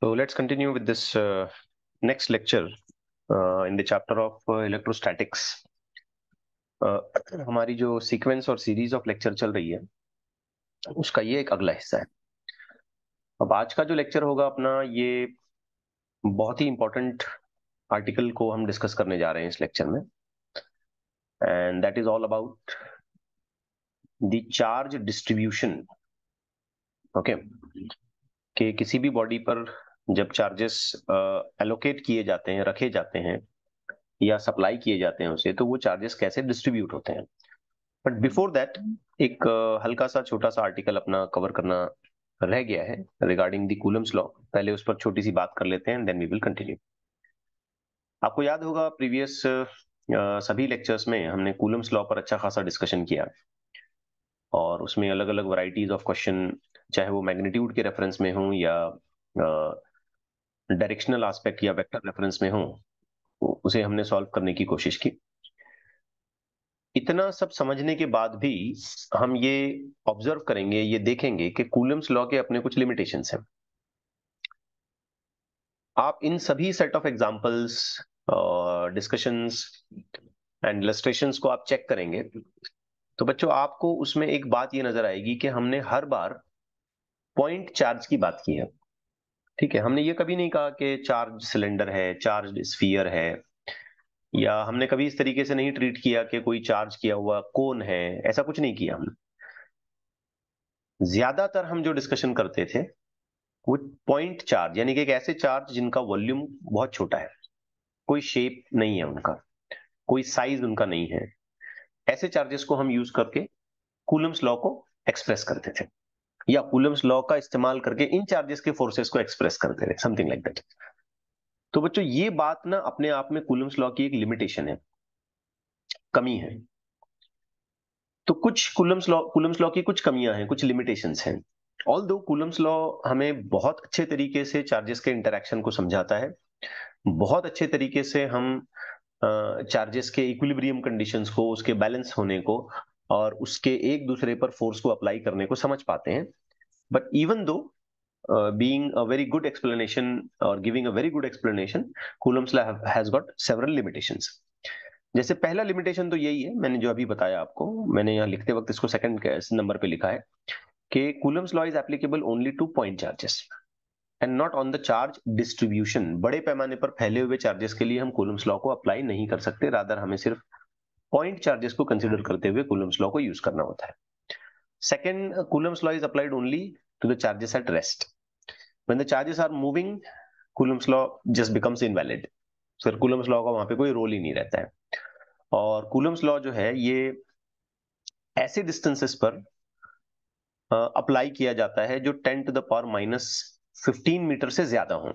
So let's continue with this next lecture in the chapter of electrostatics. हमारी जो sequence और series of lecture चल रही है उसका ये एक अगला हिस्सा है। अब आज का जो लेक्चर होगा अपना, ये बहुत ही इंपॉर्टेंट आर्टिकल को हम डिस्कस करने जा रहे हैं इस लेक्चर में, and that is all about the charge distribution. Okay, कि किसी भी बॉडी पर जब चार्जेस एलोकेट किए जाते हैं, रखे जाते हैं या सप्लाई किए जाते हैं उसे, तो वो चार्जेस कैसे डिस्ट्रीब्यूट होते हैं। बट बिफोर दैट एक हल्का सा छोटा सा आर्टिकल अपना कवर करना रह गया है रिगार्डिंग द कूलम्स लॉ। पहले उस पर छोटी सी बात कर लेते हैं, देन वी विल कंटिन्यू। आपको याद होगा प्रीवियस सभी लेक्चर्स में हमने कूलम्स लॉ पर अच्छा खासा डिस्कशन किया, और उसमें अलग अलग वैरायटीज ऑफ क्वेश्चन, चाहे वो मैग्नीट्यूड के रेफरेंस में हो या डायरेक्शनल एस्पेक्ट या वेक्टर रेफरेंस में हो, उसे हमने सॉल्व करने की कोशिश की। इतना सब समझने के बाद भी हम ये ऑब्जर्व करेंगे, ये देखेंगे कि कूलम्स लॉ के अपने कुछ लिमिटेशंस हैं। आप इन सभी set of examples, discussions and illustrations को आप चेक करेंगे तो बच्चों आपको उसमें एक बात ये नजर आएगी कि हमने हर बार पॉइंट चार्ज की बात की है। ठीक है, हमने ये कभी नहीं कहा कि चार्ज सिलेंडर है, चार्ज स्फीयर है, या हमने कभी इस तरीके से नहीं ट्रीट किया कि कोई चार्ज किया हुआ कोन है। ऐसा कुछ नहीं किया हमने। ज्यादातर हम जो डिस्कशन करते थे वो पॉइंट चार्ज, यानी कि एक ऐसे चार्ज जिनका वॉल्यूम बहुत छोटा है, कोई शेप नहीं है उनका, कोई साइज उनका नहीं है, ऐसे चार्जेस को हम यूज करके कूलम्स लॉ को एक्सप्रेस करते थे, या कूलम्स लॉ का इस्तेमाल करके इन चार्जेस के फोर्सेस को एक्सप्रेस करते थे, समथिंग लाइक दैट। तो बच्चों ये बात ना अपने आप में कूलम्स लॉ की एक लिमिटेशन है, कमी है। तो कुछ कूलम्स लॉ की कुछ कमियां हैं, कुछ लिमिटेशंस हैं। ऑल्दो कूलम्स लॉ हमें बहुत अच्छे तरीके से चार्जेस के इंटरेक्शन को समझाता है, बहुत अच्छे तरीके से हम चार्जेस के इक्विलिब्रियम कंडीशंस को, उसके बैलेंस होने को और उसके एक दूसरे पर फोर्स को अप्लाई करने को समझ पाते हैं। But even though being a very good explanation or giving a very good explanation, Coulomb's law has got several limitations. जैसे पहला लिमिटेशन तो यही है, मैंने जो अभी बताया आपको, मैंने यहाँ लिखते वक्त इसको सेकंड नंबर पे लिखा है कि Coulomb's law is applicable only to point charges and not on the charge distribution. बड़े पैमाने पर फैले हुए चार्जेस के लिए हम कूलम्स लॉ को अप्लाई नहीं कर सकते, रादर हमें सिर्फ पॉइंट चार्जेस को कंसीडर करते हुए कूलम्स लॉ को यूज करना होता है। Second, Coulomb's law is applied only to the charges at rest. When the charges are moving, Coulomb's law just becomes invalid. फिर कूलम्स लॉ का वहां पे कोई रोल ही नहीं रहता है। और कूलम्स लॉ जो है ये ऐसे डिस्टेंसेस पर अप्लाई किया जाता है जो 10 to the power minus 15 meter से ज्यादा हो।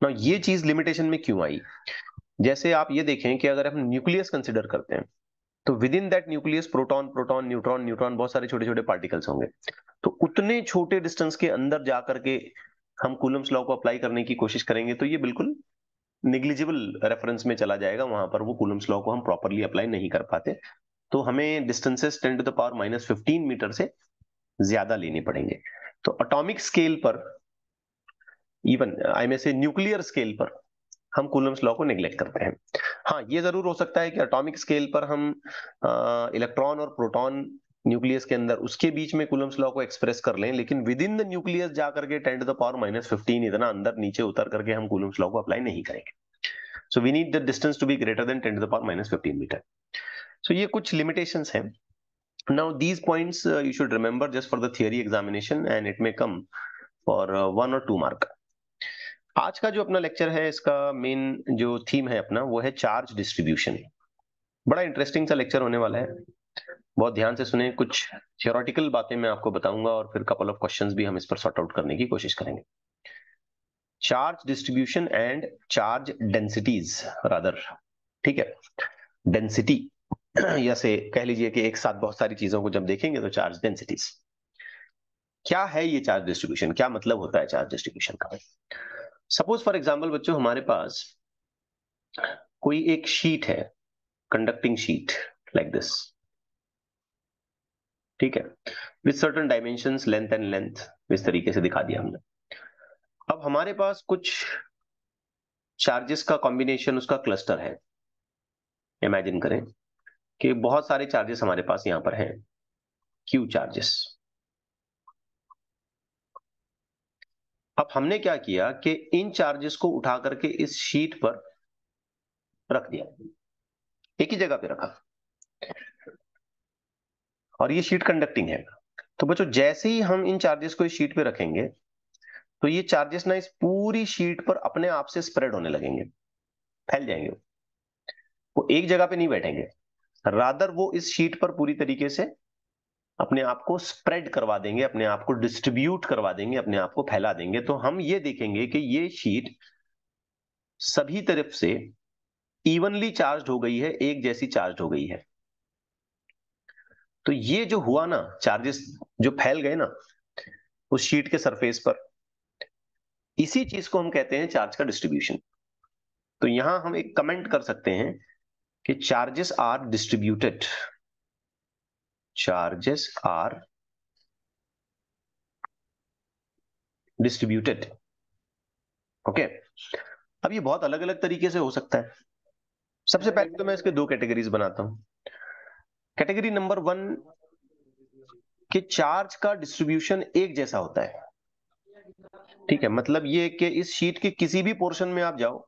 ना ये चीज लिमिटेशन में क्यों आई? जैसे आप ये देखें कि अगर हम न्यूक्लियस कंसिडर करते हैं तो with in that nucleus proton proton neutron neutron बहुत सारे छोटे छोटे पार्टिकल्स होंगे। तो उतने छोटे डिस्टेंस के अंदर जाकर के हम कूलम्स लॉ को अप्लाई करने की कोशिश करेंगे तो ये बिल्कुल निग्लिजिबल रेफरेंस में चला जाएगा, वहां पर वो कूलम्स लॉ को हम प्रॉपरली अप्लाई नहीं कर पाते। तो हमें distances 10 to the power minus 15 meter से ज्यादा लेने पड़ेंगे। तो अटोमिक स्केल पर, इवन आई में से न्यूक्लियर स्केल पर, हम कूलम्स लॉ को नेग्लेक्ट करते हैं। हाँ, ये जरूर हो सकता है कि एटॉमिक स्केल पर हम इलेक्ट्रॉन और प्रोटॉन न्यूक्लियस के अंदर उसके बीच में कूलम्स लॉ को एक्सप्रेस कर लें, लेकिन विद इन द न्यूक्लियस जाकर के 10 टू द पावर माइनस 15 इतना अंदर नीचे उतर करके हम कूलम्स लॉ को अप्लाई नहीं करेंगे। So we need the distance to be greater than 10 to the power minus 15 metre. So ये कुछ लिमिटेशंस हैं। Now these points you should remember just for the theory examination and it may come for 1 और 2 mark. आज का जो अपना lecture है, इसका मेन जो थीम है अपना, वो है चार्ज डिस्ट्रीब्यूशन। बड़ा इंटरेस्टिंग सा लेक्चर होने वाला है, बहुत ध्यान से सुने। कुछ थियोरेटिकल बातें मैं आपको बताऊंगा और फिर कपल ऑफ क्वेश्चंस भी हम इस पर सॉर्ट आउट करने की कोशिश करेंगे। Charge distribution and charge densities rather. ठीक है, डेंसिटी या से कह लीजिए कि एक साथ बहुत सारी चीजों को जब देखेंगे तो चार्ज डेंसिटीज। क्या है ये चार्ज डिस्ट्रीब्यूशन, क्या मतलब होता है चार्ज डिस्ट्रीब्यूशन का? सपोज फॉर एग्जाम्पल बच्चों, हमारे पास कोई एक शीट है, कंडक्टिंग शीट लाइक दिस। ठीक है, with certain dimensions, length and length, इस तरीके से दिखा दिया हमने। अब हमारे पास कुछ चार्जेस का कॉम्बिनेशन, उसका क्लस्टर है। इमेजिन करें कि बहुत सारे चार्जेस हमारे पास यहां पर हैं, क्यू चार्जेस। अब हमने क्या किया कि इन चार्जेस को उठा करके इस शीट पर रख दिया, एक ही जगह पे रखा, और ये शीट कंडक्टिंग है। तो बच्चों जैसे ही हम इन चार्जेस को इस शीट पे रखेंगे तो ये चार्जेस ना इस पूरी शीट पर अपने आप से स्प्रेड होने लगेंगे, फैल जाएंगे। वो एक जगह पे नहीं बैठेंगे, रादर वो इस शीट पर पूरी तरीके से अपने आप को स्प्रेड करवा देंगे, अपने आप को डिस्ट्रीब्यूट करवा देंगे, अपने आप को फैला देंगे। तो हम ये देखेंगे कि ये शीट सभी तरफ से इवनली चार्ज हो गई है, एक जैसी चार्ज हो गई है। तो ये जो हुआ ना, चार्जेस जो फैल गए ना उस शीट के सरफेस पर, इसी चीज को हम कहते हैं चार्ज का डिस्ट्रीब्यूशन। तो यहां हम एक कमेंट कर सकते हैं कि charges are distributed, charges are distributed. Okay, अब ये बहुत अलग अलग तरीके से हो सकता है। सबसे पहले तो मैं इसके दो कैटेगरीज बनाता हूं। कैटेगरी नंबर 1 कि चार्ज का डिस्ट्रीब्यूशन एक जैसा होता है। ठीक है, मतलब ये कि इस शीट के किसी भी पोर्शन में आप जाओ,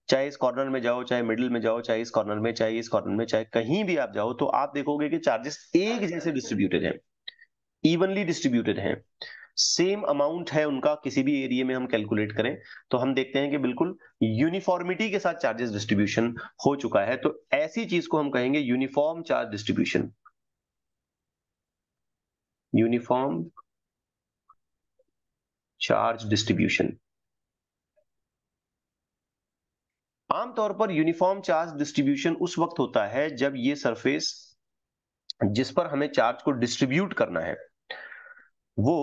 चाहे इस कॉर्नर में जाओ, चाहे मिडिल में जाओ, चाहे इस कॉर्नर में, चाहे इस कॉर्नर में, चाहे कहीं भी आप जाओ, तो आप देखोगे कि चार्जेस एक जैसे डिस्ट्रीब्यूटेड हैं, इवनली डिस्ट्रीब्यूटेड हैं, सेम अमाउंट है उनका। किसी भी एरिया में हम कैलकुलेट करें तो हम देखते हैं कि बिल्कुल यूनिफॉर्मिटी के साथ चार्जेस डिस्ट्रीब्यूशन हो चुका है। तो ऐसी चीज को हम कहेंगे uniform charge distribution, uniform charge distribution. आमतौर पर यूनिफॉर्म चार्ज डिस्ट्रीब्यूशन उस वक्त होता है जब ये सरफेस जिस पर हमें चार्ज को डिस्ट्रीब्यूट करना है वो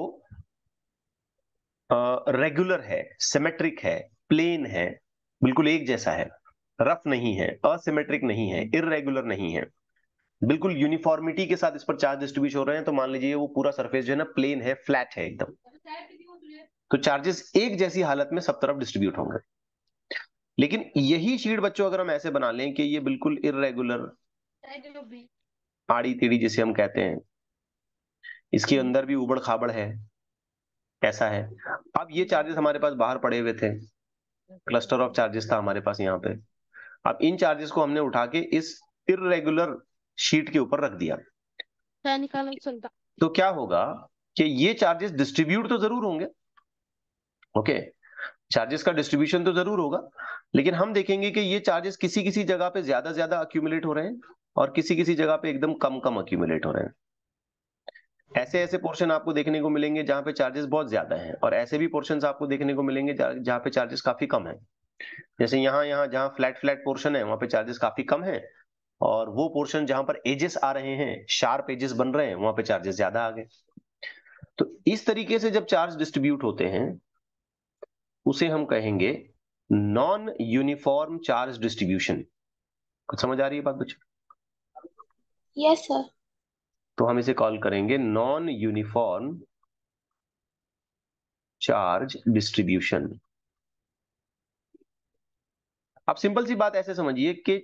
रेगुलर है, सिमेट्रिक है, प्लेन है, बिल्कुल एक जैसा है, रफ नहीं है, असिमेट्रिक नहीं है, इररेगुलर नहीं है, बिल्कुल यूनिफॉर्मिटी के साथ इस पर चार्ज डिस्ट्रीब्यूट हो रहे हैं। तो मान लीजिए वो पूरा सरफेस जो है ना प्लेन है, फ्लैट है एकदम, तो चार्जेस एक जैसी हालत में सब तरफ डिस्ट्रीब्यूट होंगे। लेकिन यही शीट बच्चों अगर हम ऐसे बना लें कि ये बिल्कुल इररेगुलर, आड़ी टेढ़ी जिसे हम कहते हैं, इसके अंदर भी उबड़ खाबड़ है, ऐसा है। अब ये चार्जेस हमारे पास बाहर पड़े हुए थे, क्लस्टर ऑफ चार्जेस था हमारे पास यहाँ पे। अब इन चार्जेस को हमने उठा के इस इररेगुलर शीट के ऊपर रख दिया, तो क्या होगा कि ये चार्जेस डिस्ट्रीब्यूट तो जरूर होंगे। ओके, चार्जेस का डिस्ट्रीब्यूशन तो जरूर होगा, लेकिन हम देखेंगे कि ये चार्जेस किसी किसी जगह पे ज्यादा ज्यादा अक्यूमुलेट हो रहे हैं और किसी किसी जगह पे एकदम कम कम अक्यूमुलेट हो रहे हैं। ऐसे ऐसे पोर्शन आपको देखने को मिलेंगे जहां पे चार्जेस बहुत ज्यादा हैं, और ऐसे भी पोर्शंस आपको देखने को मिलेंगे जहां पे चार्जेस काफी कम है। जैसे यहाँ यहाँ जहां फ्लैट फ्लैट पोर्शन है वहां पे चार्जेस काफी कम है, और वो पोर्शन जहां पर एजेस आ रहे हैं, शार्प एजेस बन रहे हैं, वहां पे चार्जेस ज्यादा आ गए। तो इस तरीके से जब चार्ज डिस्ट्रीब्यूट होते हैं उसे हम कहेंगे नॉन यूनिफॉर्म चार्ज डिस्ट्रीब्यूशन। कुछ समझ आ रही है बात बच्चों? Yes sir. तो हम इसे कॉल करेंगे नॉन यूनिफॉर्म चार्ज डिस्ट्रीब्यूशन। आप सिंपल सी बात ऐसे समझिए कि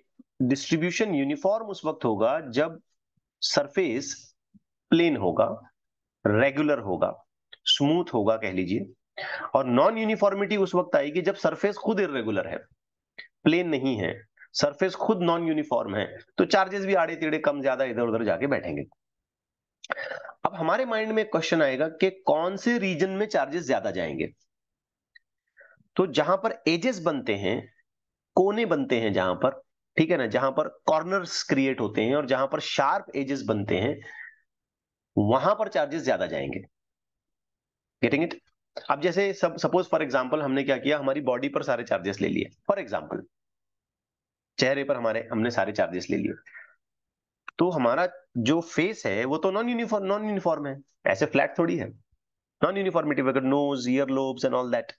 डिस्ट्रीब्यूशन यूनिफॉर्म उस वक्त होगा जब सरफेस प्लेन होगा, रेगुलर होगा, स्मूथ होगा कह लीजिए, और नॉन यूनिफॉर्मिटी उस वक्त आएगी जब सरफेस खुद इरेगुलर है, प्लेन नहीं है, सरफेस खुद नॉन यूनिफॉर्म है, तो चार्जेस भी आड़े टेढ़े कम ज्यादा इधर उधर जाके बैठेंगे। अब हमारे माइंड में क्वेश्चन आएगा कि कौन से रीजन में चार्जेस ज्यादा जाएंगे। तो जहां पर एजेस बनते हैं, कोने बनते हैं जहां पर, ठीक है ना, जहां पर कॉर्नर्स क्रिएट होते हैं और जहां पर शार्प एजेस बनते हैं, वहां पर चार्जेस ज्यादा जाएंगे। Getting it? अब जैसे सपोज फॉर एग्जांपल हमने क्या किया, हमारी बॉडी पर सारे चार्जेस ले लिए, फॉर एग्जांपल चेहरे पर हमारे हमने सारे चार्जेस ले लिए, तो हमारा जो फेस है वो तो नॉन यूनिफॉर्म है, ऐसे फ्लैट थोड़ी है, नॉन यूनिफॉर्मिटी वगैरह, nose, ear lobes and all that.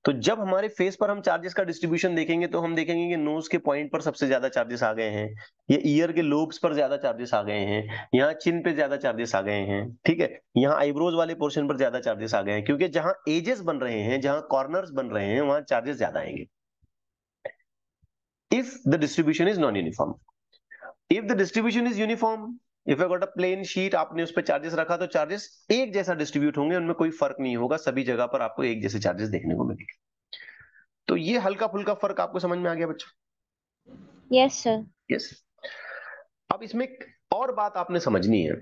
तो जब हमारे फेस पर हम चार्जेस का डिस्ट्रीब्यूशन देखेंगे तो हम देखेंगे कि नोज के पॉइंट पर सबसे ज्यादा चार्जेस आ गए हैं, या ईयर के लोब्स पर ज्यादा चार्जेस आ गए हैं, यहाँ चिन पे ज्यादा चार्जेस आ गए हैं, ठीक है, यहाँ आईब्रोज वाले पोर्शन पर ज्यादा चार्जेस आ गए हैं, क्योंकि जहां एजेस बन रहे हैं, जहां कॉर्नर्स बन रहे हैं, वहां चार्जेस ज्यादा आएंगे if the distribution is non-uniform. If the distribution is uniform, if I got a plain sheet, आपने उस पर चार्जेस रखा तो चार्जेस एक जैसा डिस्ट्रीब्यूट होंगे, उनमें कोई फर्क नहीं होगा, सभी जगह पर आपको एक जैसे चार्जेस देखने को मिलेंगे। तो ये हल्का फुल्का फर्क आपको समझ में आ गया बच्चों? Yes sir. यस। अब इसमें एक और बात आपने समझनी है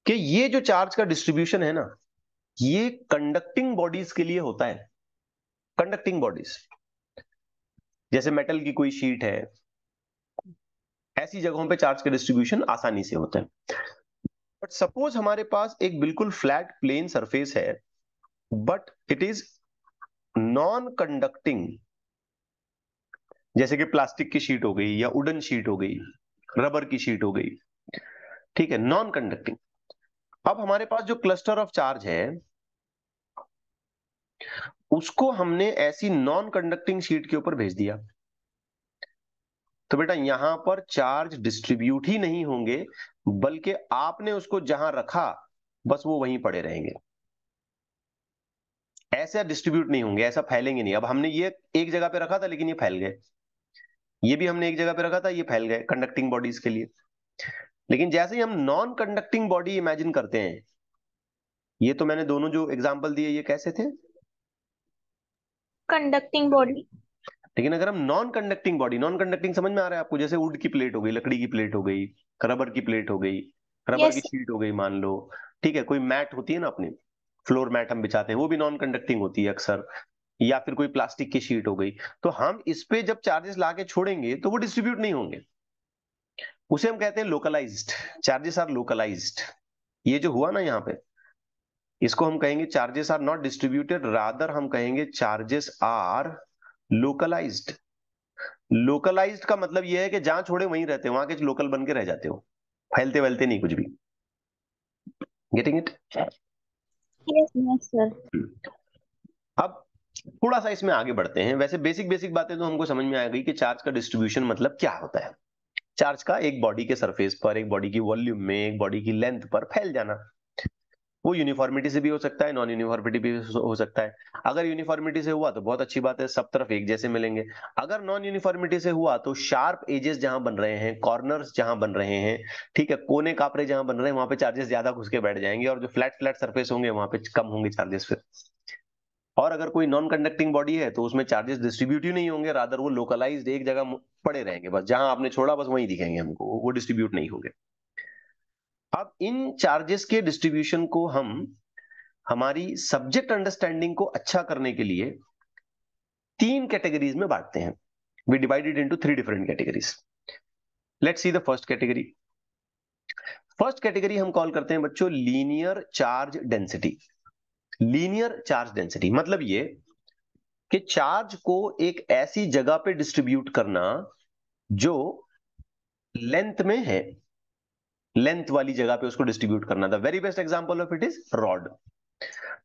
कि ये जो चार्ज का डिस्ट्रीब्यूशन है ना, ये कंडक्टिंग बॉडीज के लिए होता है। कंडक्टिंग बॉडीज, जैसे मेटल की कोई शीट है, ऐसी जगहों पे चार्ज का डिस्ट्रीब्यूशन आसानी से होता है। बट सपोज हमारे पास एक बिल्कुल फ्लैट प्लेन सरफेस है, but it is non conducting, जैसे कि प्लास्टिक की शीट हो गई, या वुडन शीट हो गई, रबर की शीट हो गई, ठीक है, नॉन कंडक्टिंग। अब हमारे पास जो क्लस्टर ऑफ चार्ज है, उसको हमने ऐसी नॉन कंडक्टिंग शीट के ऊपर भेज दिया, तो बेटा यहां पर चार्ज डिस्ट्रीब्यूट ही नहीं होंगे, बल्कि आपने उसको जहां रखा बस वो वहीं पड़े रहेंगे, ऐसा डिस्ट्रीब्यूट नहीं होंगे, ऐसा फैलेंगे नहीं। अब हमने ये एक जगह पे रखा था लेकिन ये फैल गए, ये भी हमने एक जगह पे रखा था, ये फैल गए कंडक्टिंग बॉडीज के लिए। लेकिन जैसे ही हम नॉन कंडक्टिंग बॉडी इमेजिन करते हैं, ये तो मैंने दोनों जो एग्जांपल दिए ये कैसे थे? Conducting body. लेकिन अगर हम non conducting body, non conducting समझ में आ रहा है आपको? जैसे वुड की प्लेट हो गई, लकड़ी की प्लेट हो गई, रबर की प्लेट हो गई, रबर की यस। शीट हो गई मान लो, ठीक है, कोई मैट होती है ना अपनी, फ्लोर मैट हम बिछाते हैं, वो भी नॉन कंडक्टिंग होती है अक्सर, या फिर कोई प्लास्टिक की शीट हो गई। तो हम इस पे जब चार्जेस लाके छोड़ेंगे तो वो डिस्ट्रीब्यूट नहीं होंगे, उसे हम कहते हैं लोकलाइज्ड। Charges are localised. ये जो हुआ ना यहाँ पे, इसको हम कहेंगे charges are not distributed, rather हम कहेंगे चार्जेस आर लोकलाइज्ड। लोकलाइज्ड का मतलब यह है कि जहां छोड़े वहीं रहते हो, वहां के लोकल बन के रह जाते हो, फैलते वैलते नहीं कुछ भी। Getting it? Yes yes sir. अब थोड़ा सा इसमें आगे बढ़ते हैं। वैसे बेसिक बेसिक बातें तो हमको समझ में आ गई कि चार्ज का डिस्ट्रीब्यूशन मतलब क्या होता है। चार्ज का एक बॉडी के सरफेस पर, एक बॉडी की वॉल्यूम में, एक बॉडी की लेंथ पर फैल जाना। वो यूनिफॉर्मिटी से भी हो सकता है, नॉन यूनिफॉर्मिटी भी हो सकता है। अगर यूनिफॉर्मिटी से हुआ तो बहुत अच्छी बात है, सब तरफ एक जैसे मिलेंगे। अगर नॉन यूनिफॉर्मिटी से हुआ तो शार्प एजेस जहां बन रहे हैं, कॉर्नर्स जहां बन रहे हैं, ठीक है, कोने कापरे जहां बन रहे हैं, वहां पे चार्जेस ज्यादा घुस के बैठ जाएंगे, और जो फ्लैट फ्लैट सरफेस होंगे वहां पे कम होंगे चार्जेस फिर। और अगर कोई नॉन कंडक्टिंग बॉडी है तो उसमें चार्जेस डिस्ट्रीब्यूट ही नहीं होंगे, रादर वो लोकलाइज्ड एक जगह पड़े रहेंगे, बस जहां आपने छोड़ा बस वहीं दिखेंगे हमको, वो डिस्ट्रीब्यूट नहीं होंगे। अब इन चार्जेस के डिस्ट्रीब्यूशन को हम हमारी सब्जेक्ट अंडरस्टैंडिंग को अच्छा करने के लिए तीन कैटेगरीज में बांटते हैं। We divided into three different categories. Let's see the first category. First category हम कॉल करते हैं बच्चों linear charge density. Linear charge density मतलब ये कि चार्ज को एक ऐसी जगह पे डिस्ट्रीब्यूट करना जो लेंथ में है, लेंथ वाली जगह पे उसको डिस्ट्रीब्यूट करना। The very best example of it is rod.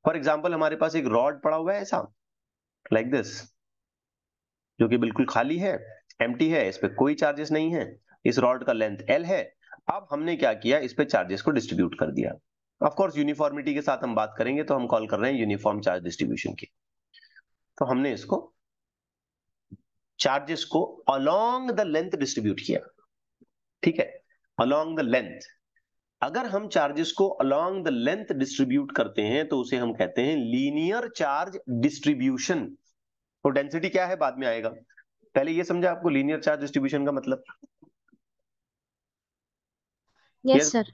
For example हमारे पास एक रॉड पड़ा हुआ है ऐसा, लाइक दिस, जो कि बिल्कुल खाली है, एम्प्टी है, इस पे कोई चार्जेस नहीं है, इस रॉड का लेंथ एल है। अब हमने क्या किया, इस पे चार्जेस को डिस्ट्रीब्यूट कर दिया। ऑफ कोर्स यूनिफॉर्मिटी के साथ हम बात करेंगे तो हम कॉल कर रहे हैं यूनिफॉर्म चार्ज डिस्ट्रीब्यूशन की। तो हमने इसको चार्जेस को अलोंग द लेंथ डिस्ट्रीब्यूट किया, ठीक है, अलोंग द लेंथ। अगर हम चार्जेस को अलोंग द लेंथ डिस्ट्रीब्यूट करते हैं तो उसे हम कहते हैं लीनियर चार्ज डिस्ट्रीब्यूशन। तो डेंसिटी क्या है बाद में आएगा, पहले ये समझा आपको लीनियर चार्ज डिस्ट्रीब्यूशन का मतलब? Yes sir.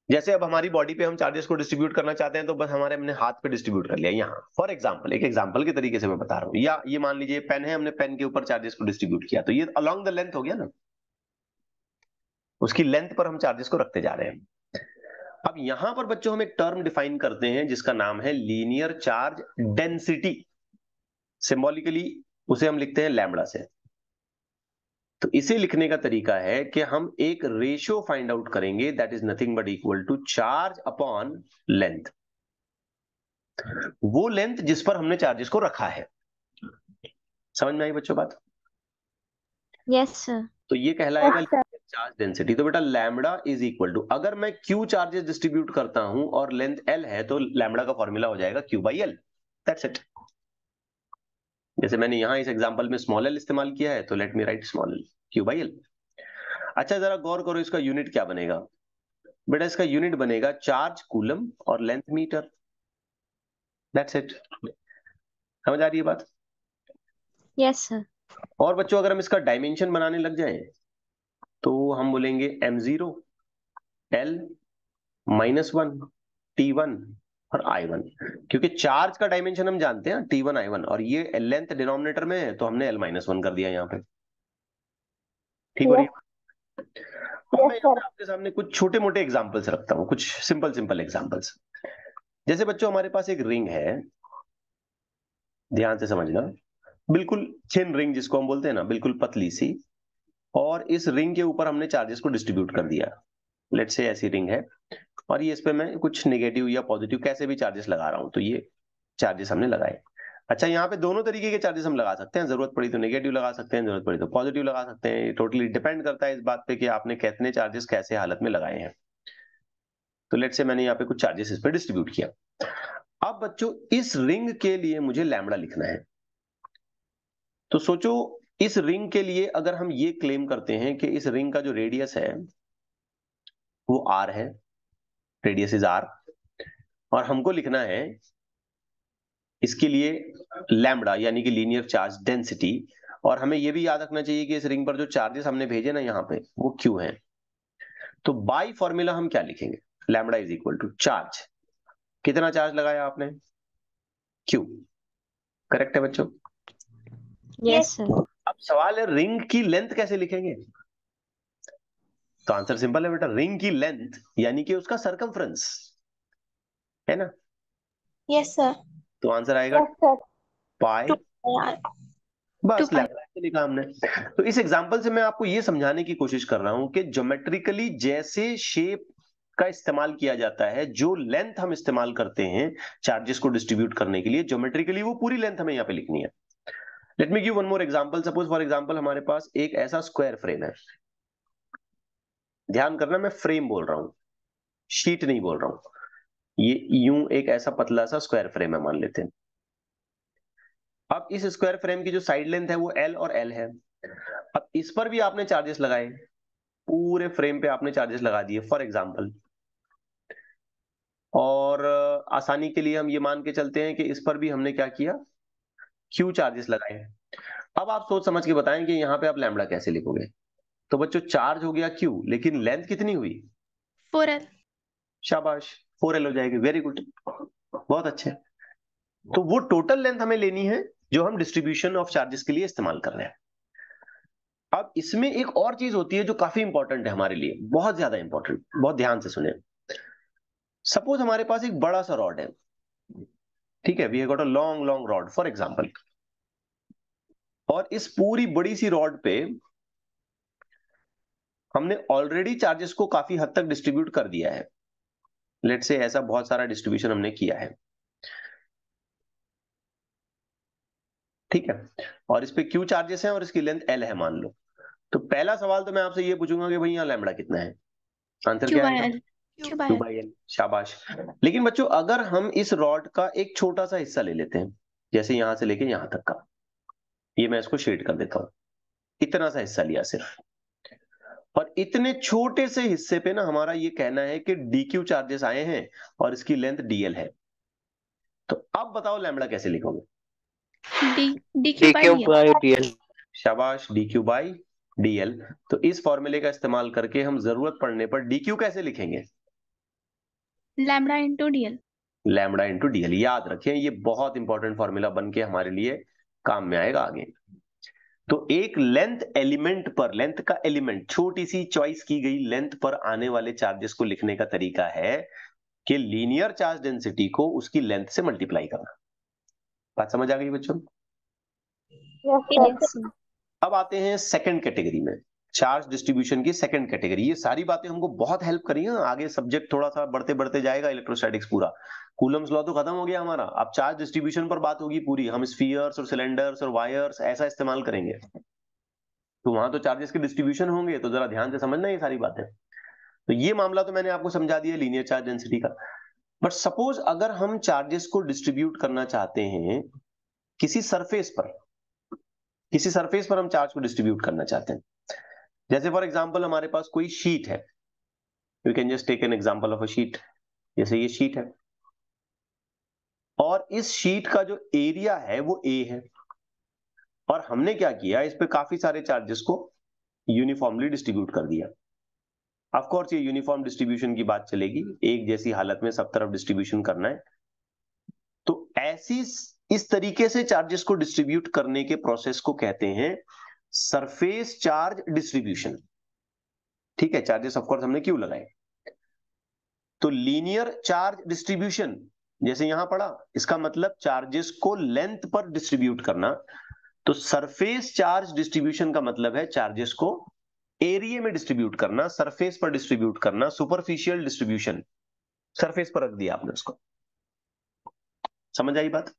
जैसे अब हमारी बॉडी पे हम चार्जेस को डिस्ट्रीब्यूट करना चाहते हैं तो बस हमारे हमने हाथ पे डिस्ट्रीब्यूट कर लिया यहाँ। फॉर एग्जांपल, एक एग्जांपल के तरीके से मैं बता रहा हूँ, या ये मान लीजिए पेन है, हमने पेन के ऊपर चार्जेस को डिस्ट्रीब्यूट किया, तो ये अलोंग द लेंथ हो गया ना, उसकी लेंथ पर हम चार्जेस को रखते जा रहे हैं। अब यहां पर बच्चों हम एक टर्म डिफाइन करते हैं जिसका नाम है लीनियर चार्ज डेंसिटी। सिंबॉलिकली उसे हम लिखते हैं लैम्बडा से। तो इसे लिखने का तरीका है कि हम एक रेशियो फाइंड आउट करेंगे, that is nothing but equal to charge upon length. वो लेंथ जिस पर हमने चार्जेस को रखा है। समझ में आई बच्चों बात? Yes sir. तो ये कहलाएगा चार्ज डेंसिटी। तो बेटा लैम्बडा इज इक्वल टू, अगर मैं क्यू चार्जेस डिस्ट्रीब्यूट करता हूं और लेंथ एल है तो लैम्बडा का फॉर्मूला हो जाएगा Q by L. That's it. जैसे मैंने यहां इस एग्जांपल में स्मॉल एल इस्तेमाल किया है तो let me right small L Q by L. अच्छा जरा गौर करो, इसका यूनिट क्या बनेगा बेटा? इसका यूनिट बनेगा चार्ज कूलम और लेंथ मीटर। That's it. समझ आ रही है बात? Yes sir. और बच्चों अगर हम इसका डायमेंशन बनाने लग जाएं तो हम बोलेंगे m0 l -1 t1 और i1, क्योंकि चार्ज का डायमेंशन हम जानते हैं t1 i1, और ये लेंथ डिनोमिनेटर में है तो हमने l -1 कर दिया यहाँ पे। ठीक हो रही है? अब मैं यहाँ पे आपके सामने कुछ छोटे मोटे एग्जांपल्स रखता हूँ, कुछ सिंपल सिंपल एग्जांपल्स। जैसे बच्चों हमारे पास एक रिंग है, ध्यान से समझना, बिल्कुल थिन रिंग जिसको हम बोलते हैं ना, बिल्कुल पतली सी, और इस रिंग के ऊपर हमने चार्जेस को डिस्ट्रीब्यूट कर दिया। लेट्स से ऐसी रिंग है और ये इस पे मैं कुछ नेगेटिव या पॉजिटिव कैसे भी चार्जेस लगा रहा हूं, तो ये चार्जेस हमने लगाए। अच्छा यहाँ पे दोनों तरीके के चार्जेस हम लगा सकते हैं, जरूरत पड़ी तो नेगेटिव लगा सकते हैं, जरूरत पड़ी तो पॉजिटिव लगा सकते हैं। ये टोटली डिपेंड करता है इस बात पे कि आपने कितने चार्जेस कैसे हालत में लगाए हैं। तो लेट्स से मैंने यहाँ पे कुछ चार्जेस इस पे डिस्ट्रीब्यूट किया। अब बच्चों इस रिंग के लिए मुझे लैम्बडा लिखना है। तो सोचो इस रिंग के लिए अगर हम ये क्लेम करते हैं कि इस रिंग का जो रेडियस है वो आर है, रेडियस इज आर, और हमको लिखना है इसके लिए लैम्बडा यानी कि लीनियर चार्ज डेंसिटी, और हमें यह भी याद रखना चाहिए कि इस रिंग पर जो चार्जेस हमने भेजे ना यहाँ पे वो क्यू हैं। तो बाई फॉर्मूला हम क्या लिखेंगे? Lambda is equal to charge, कितना चार्ज लगाया आपने? क्यू। करेक्ट है बच्चों? Yes sir. अब सवाल है रिंग की लेंथ कैसे लिखेंगे? तो आंसर सिंपल है बेटा, रिंग की लेंथ यानी कि उसका सरकमफ्रेंस, है ना? Yes sir. तो आंसर आएगा पाई, बस 2 पाई। लैम्बडा ऐसे लिखा हमने। तो इस एग्जांपल से मैं आपको ये समझाने की कोशिश कर रहा हूं कि ज्योमेट्रिकली जैसे शेप का इस्तेमाल किया जाता है, जो लेंथ हम इस्तेमाल करते हैं चार्जेस को डिस्ट्रीब्यूट करने के लिए, ज्योमेट्रिकली वो पूरी लेंथ हमें यहाँ पे लिखनी है। Let me give one more example. Suppose for example हमारे पास एक ऐसा स्क्वायर फ्रेम है, ध्यान करना मैं फ्रेम बोल रहा हूं, शीट नहीं बोल रहा हूं। ये यूं एक ऐसा पतला सा स्क्वायर फ्रेम है मान लेते हैं। अब इस स्क्वायर फ्रेम की जो साइड लेंथ है वो एल और एल है। अब इस पर भी आपने चार्जेस लगाए, पूरे फ्रेम पे आपने चार्जेस लगा दिए फॉर एग्जांपल, और आसानी के लिए हम ये मान के चलते हैं कि इस पर भी हमने क्या किया, क्यू चार्जेस लगाए। अब आप सोच समझ के बताएं कि यहाँ पे आप लैम्बडा कैसे लिखोगे? तो बच्चों चार्ज हो गया क्यू, लेकिन लेंथ कितनी हुई? 4L। शाबाश, 4L हो जाएगी। वेरी गुड, बहुत अच्छे। तो वो टोटल लेंथ हमें लेनी है जो हम डिस्ट्रीब्यूशन ऑफ चार्जेस के लिए इस्तेमाल कर रहे हैं। अब इसमें एक और चीज होती है जो काफी इंपॉर्टेंट है हमारे लिए, बहुत ज्यादा इंपॉर्टेंट, बहुत ध्यान से सुने। सपोज हमारे पास एक बड़ा सा रॉड है, ठीक है, we have got a long long rod for example, और इस पूरी बड़ी सी रॉड पे हमने ऑलरेडी चार्जेस को काफी हद तक डिस्ट्रीब्यूट कर दिया है। लेट से ऐसा बहुत सारा डिस्ट्रीब्यूशन हमने किया है, ठीक है, और इस पे क्यू चार्जेस हैं और इसकी लेंथ एल है मान लो। तो पहला सवाल तो मैं आपसे ये पूछूंगा कि भाई यहाँ लैम्बडा कितना है? आंसर क्या आएगा? Q Q by. By L. शाबाश। लेकिन बच्चों अगर हम इस रॉड का एक छोटा सा हिस्सा ले लेते हैं, जैसे यहां से लेके यहां तक का, ये मैं इसको शेड कर देता हूं, इतना सा हिस्सा लिया सिर्फ, और इतने छोटे से हिस्से पे ना हमारा ये कहना है कि डीक्यू चार्जेस आए हैं और इसकी लेंथ डीएल है। तो अब बताओ लैम्बडा कैसे लिखोगे? D Q by DL. शाबाश, डीक्यू बाई डीएल। तो इस फॉर्मूले का इस्तेमाल करके हम जरूरत पड़ने पर डीक्यू कैसे लिखेंगे? Lambda into dl. Lambda into DL. याद रखें ये बहुत इंपॉर्टेंट फॉर्मूला बन के हमारे लिए काम में आएगा आगे। तो एक लेंथ एलिमेंट पर, लेंथ का एलिमेंट, छोटी सी चॉइस की गई लेंथ पर आने वाले चार्जेस को लिखने का तरीका है कि लीनियर चार्ज डेंसिटी को उसकी लेंथ से मल्टीप्लाई करना। बात समझ आ गई बच्चों? Yes sir. अब आते हैं सेकंड कैटेगरी में। चार्ज डिस्ट्रीब्यूशन की सेकंड कैटेगरी। ये सारी बातें हमको बहुत हेल्प करी हैं, आगे सब्जेक्ट थोड़ा सा बढ़ते बढ़ते जाएगा इलेक्ट्रोस्टैटिक्स पूरा। कूलम्स लॉ तो खत्म हो गया हमारा, अब चार्ज डिस्ट्रीब्यूशन पर बात होगी पूरी। हम स्फीयर्स और सिलेंडर्स और वायर्स ऐसा इस्तेमाल करेंगे, तो वहां तो चार्जेस के डिस्ट्रीब्यूशन होंगे, तो जरा ध्यान से समझना ये सारी बातें। तो ये मामला तो मैंने आपको समझा दिया लीनियर चार्ज डेंसिटी का। बट सपोज अगर हम चार्जेस को डिस्ट्रीब्यूट करना चाहते हैं किसी सरफेस पर, किसी सरफेस पर हम चार्ज को डिस्ट्रीब्यूट करना चाहते हैं, जैसे फॉर एग्जांपल हमारे पास कोई शीट है, you can just take an example of a sheet. जैसे ये शीट है और इस शीट का जो एरिया है वो ए है, और हमने क्या किया, इस पे काफी सारे चार्जेस को यूनिफॉर्मली डिस्ट्रीब्यूट कर दिया। ऑफ कोर्स ये यूनिफॉर्म डिस्ट्रीब्यूशन की बात चलेगी, एक जैसी हालत में सब तरफ डिस्ट्रीब्यूशन करना है। तो ऐसी इस तरीके से चार्जेस को डिस्ट्रीब्यूट करने के प्रोसेस को कहते हैं सरफेस चार्ज डिस्ट्रीब्यूशन। ठीक है, चार्जेस ऑफ कोर्स हमने क्यों लगाए। तो लीनियर चार्ज डिस्ट्रीब्यूशन जैसे यहां पढ़ा, इसका मतलब चार्जेस को लेंथ पर डिस्ट्रीब्यूट करना। तो सरफेस चार्ज डिस्ट्रीब्यूशन का मतलब है चार्जेस को एरिया में डिस्ट्रीब्यूट करना, सरफेस पर डिस्ट्रीब्यूट करना, सुपरफिशियल डिस्ट्रीब्यूशन, सरफेस पर रख दिया आपने उसको। समझ आई बात?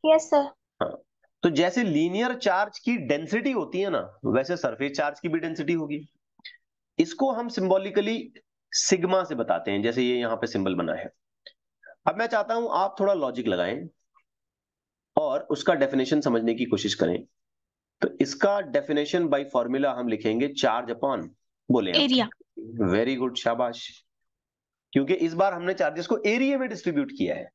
Yes sir. हाँ, तो जैसे लीनियर चार्ज की डेंसिटी होती है ना, वैसे सरफेस चार्ज की भी डेंसिटी होगी। इसको हम सिंबॉलिकली सिग्मा से बताते हैं, जैसे ये यहां पे सिंबल बना है। अब मैं चाहता हूं आप थोड़ा लॉजिक लगाएं और उसका डेफिनेशन समझने की कोशिश करें। तो इसका डेफिनेशन बाय फॉर्मूला हम लिखेंगे चार्ज अपॉन, बोले आप, एरिया। वेरी गुड, शाबाश। क्योंकि इस बार हमने चार्जेस को एरिया में डिस्ट्रीब्यूट किया है,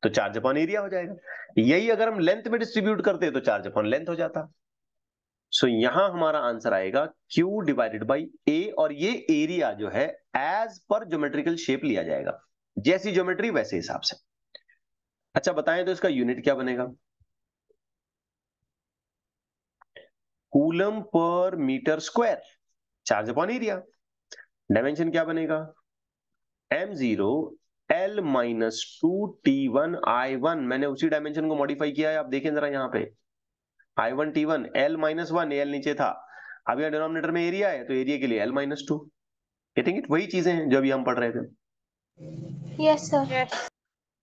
तो चार्ज अपॉन एरिया हो जाएगा। यही अगर हम लेंथ में डिस्ट्रीब्यूट करते तो चार्ज अपॉन लेंथ हो जाता। सो यहां हमारा आंसर आएगा Q डिवाइडेड बाई A, और ये एरिया जो है एज पर ज्योमेट्रिकल शेप लिया जाएगा, जैसी ज्योमेट्री वैसे हिसाब से। अच्छा बताएं तो इसका यूनिट क्या बनेगा? कूलम पर metre square, charge upon area. Dimension क्या बनेगा? m0 L minus 2T1I1। मैंने उसी डायमेंशन को मॉडिफाई किया है, आप देखें जरा यहाँ पे, I1 T1 L minus 1, L नीचे था, अब यहाँ डिनोमिनेटर में एरिया है तो एरिया के लिए L माइनस 2। Getting it? वही चीजें हैं जो अभी हम पढ़ रहे थे। Yes sir.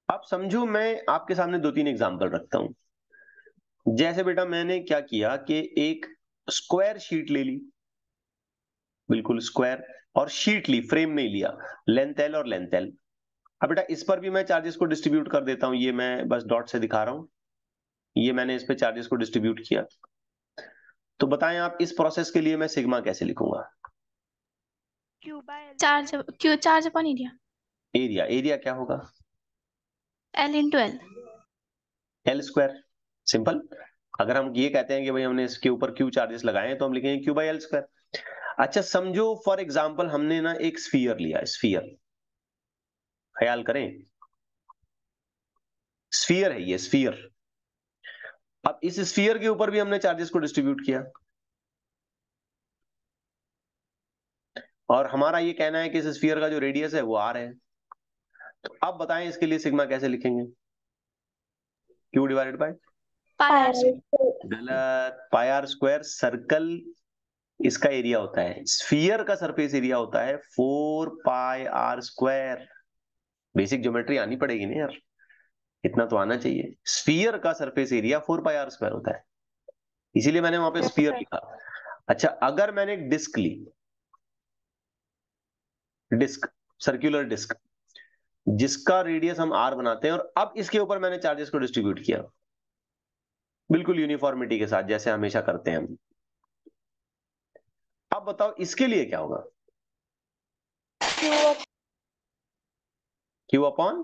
अब समझो मैं आपके सामने दो तीन एग्जांपल रखता हूं। जैसे बेटा मैंने क्या किया कि एक स्क्वायर शीट ले ली, बिल्कुल स्क्वायर, और शीट ली, फ्रेम नहीं लिया, लेंथ L और लेंथ L। अब बेटा इस पर भी मैं चार्जेस को डिस्ट्रीब्यूट कर देता हूं, ये मैं बस डॉट से दिखा रहा हूं, ये मैंने इस पे चार्जेस को डिस्ट्रीब्यूट किया। तो बताएं आप इस प्रोसेस के लिए मैं सिग्मा कैसे लिखूंगा? Charge upon area. Area, area क्या होगा? L into L। L square, simple. अगर हम ये कहते हैं कि भाई हमने इसके ऊपर क्यू चार्जेस लगाए हैं तो हम लिखेंगे Q बाई L स्क्वायर। अच्छा समझो फॉर एग्जाम्पल हमने ना एक स्फीयर लिया, स्फीयर, ख्याल करें, स्फीयर है ये, स्फीयर। अब इस स्फीयर के ऊपर भी हमने चार्जेस को डिस्ट्रीब्यूट किया, और हमारा ये कहना है कि इस स्फीयर का जो रेडियस है वो R है। तो अब बताएं इसके लिए सिग्मा कैसे लिखेंगे? Q डिवाइडेड बाय, गलत, पाई आर स्क्वायर। सर्कल इसका एरिया होता है, स्फीयर का सरफेस एरिया होता है 4 pi R square. Basic geometry आनी पड़ेगी ना यार, इतना तो आना चाहिए। स्फीयर का surface area 4 pi R square होता है, इसीलिए मैंने वहां पे स्फीयर लिखा। अच्छा अगर मैंने एक डिस्क ली, डिस्क, सर्कुलर डिस्क, जिसका रेडियस हम R बनाते हैं, और अब इसके ऊपर मैंने चार्जेस को डिस्ट्रीब्यूट किया बिल्कुल यूनिफॉर्मिटी के साथ जैसे हमेशा करते हैं हम। अब बताओ इसके लिए क्या होगा? Q upon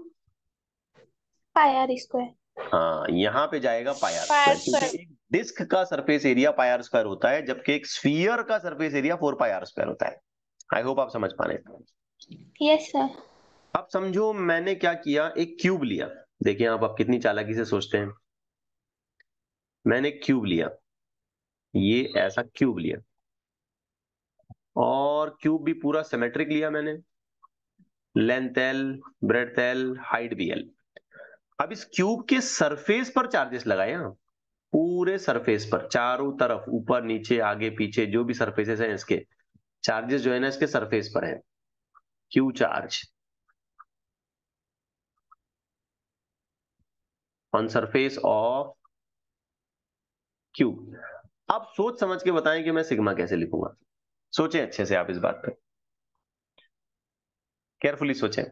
pi are square. हाँ, यहां पे जाएगा पाई आर स्क्वायर, क्योंकि एक डिस्क का surface area pi are square होता है, जबकि एक स्फीयर का surface area 4 pi R square होता है। आई होप आप समझ पा रहे हैं। Yes sir. अब समझो मैंने क्या किया, एक क्यूब लिया। देखिए आप कितनी चालाकी से सोचते हैं। मैंने एक क्यूब लिया, ये ऐसा क्यूब लिया, और क्यूब भी पूरा सिमेट्रिक लिया मैंने, length L, breadth L, height भी L। अब इस क्यूब के सरफेस पर चार्जेस लगाए। हाँ, पूरे सरफेस पर चारों तरफ, ऊपर नीचे आगे पीछे जो भी सरफेसेस हैं इसके चार्जेस जो है ना इसके सरफेस पर है, Q charge on surface of Q. अब सोच समझ के बताएं कि मैं सिग्मा कैसे लिखूंगा। सोचें अच्छे से आप इस बात पे, केयरफुली सोचें।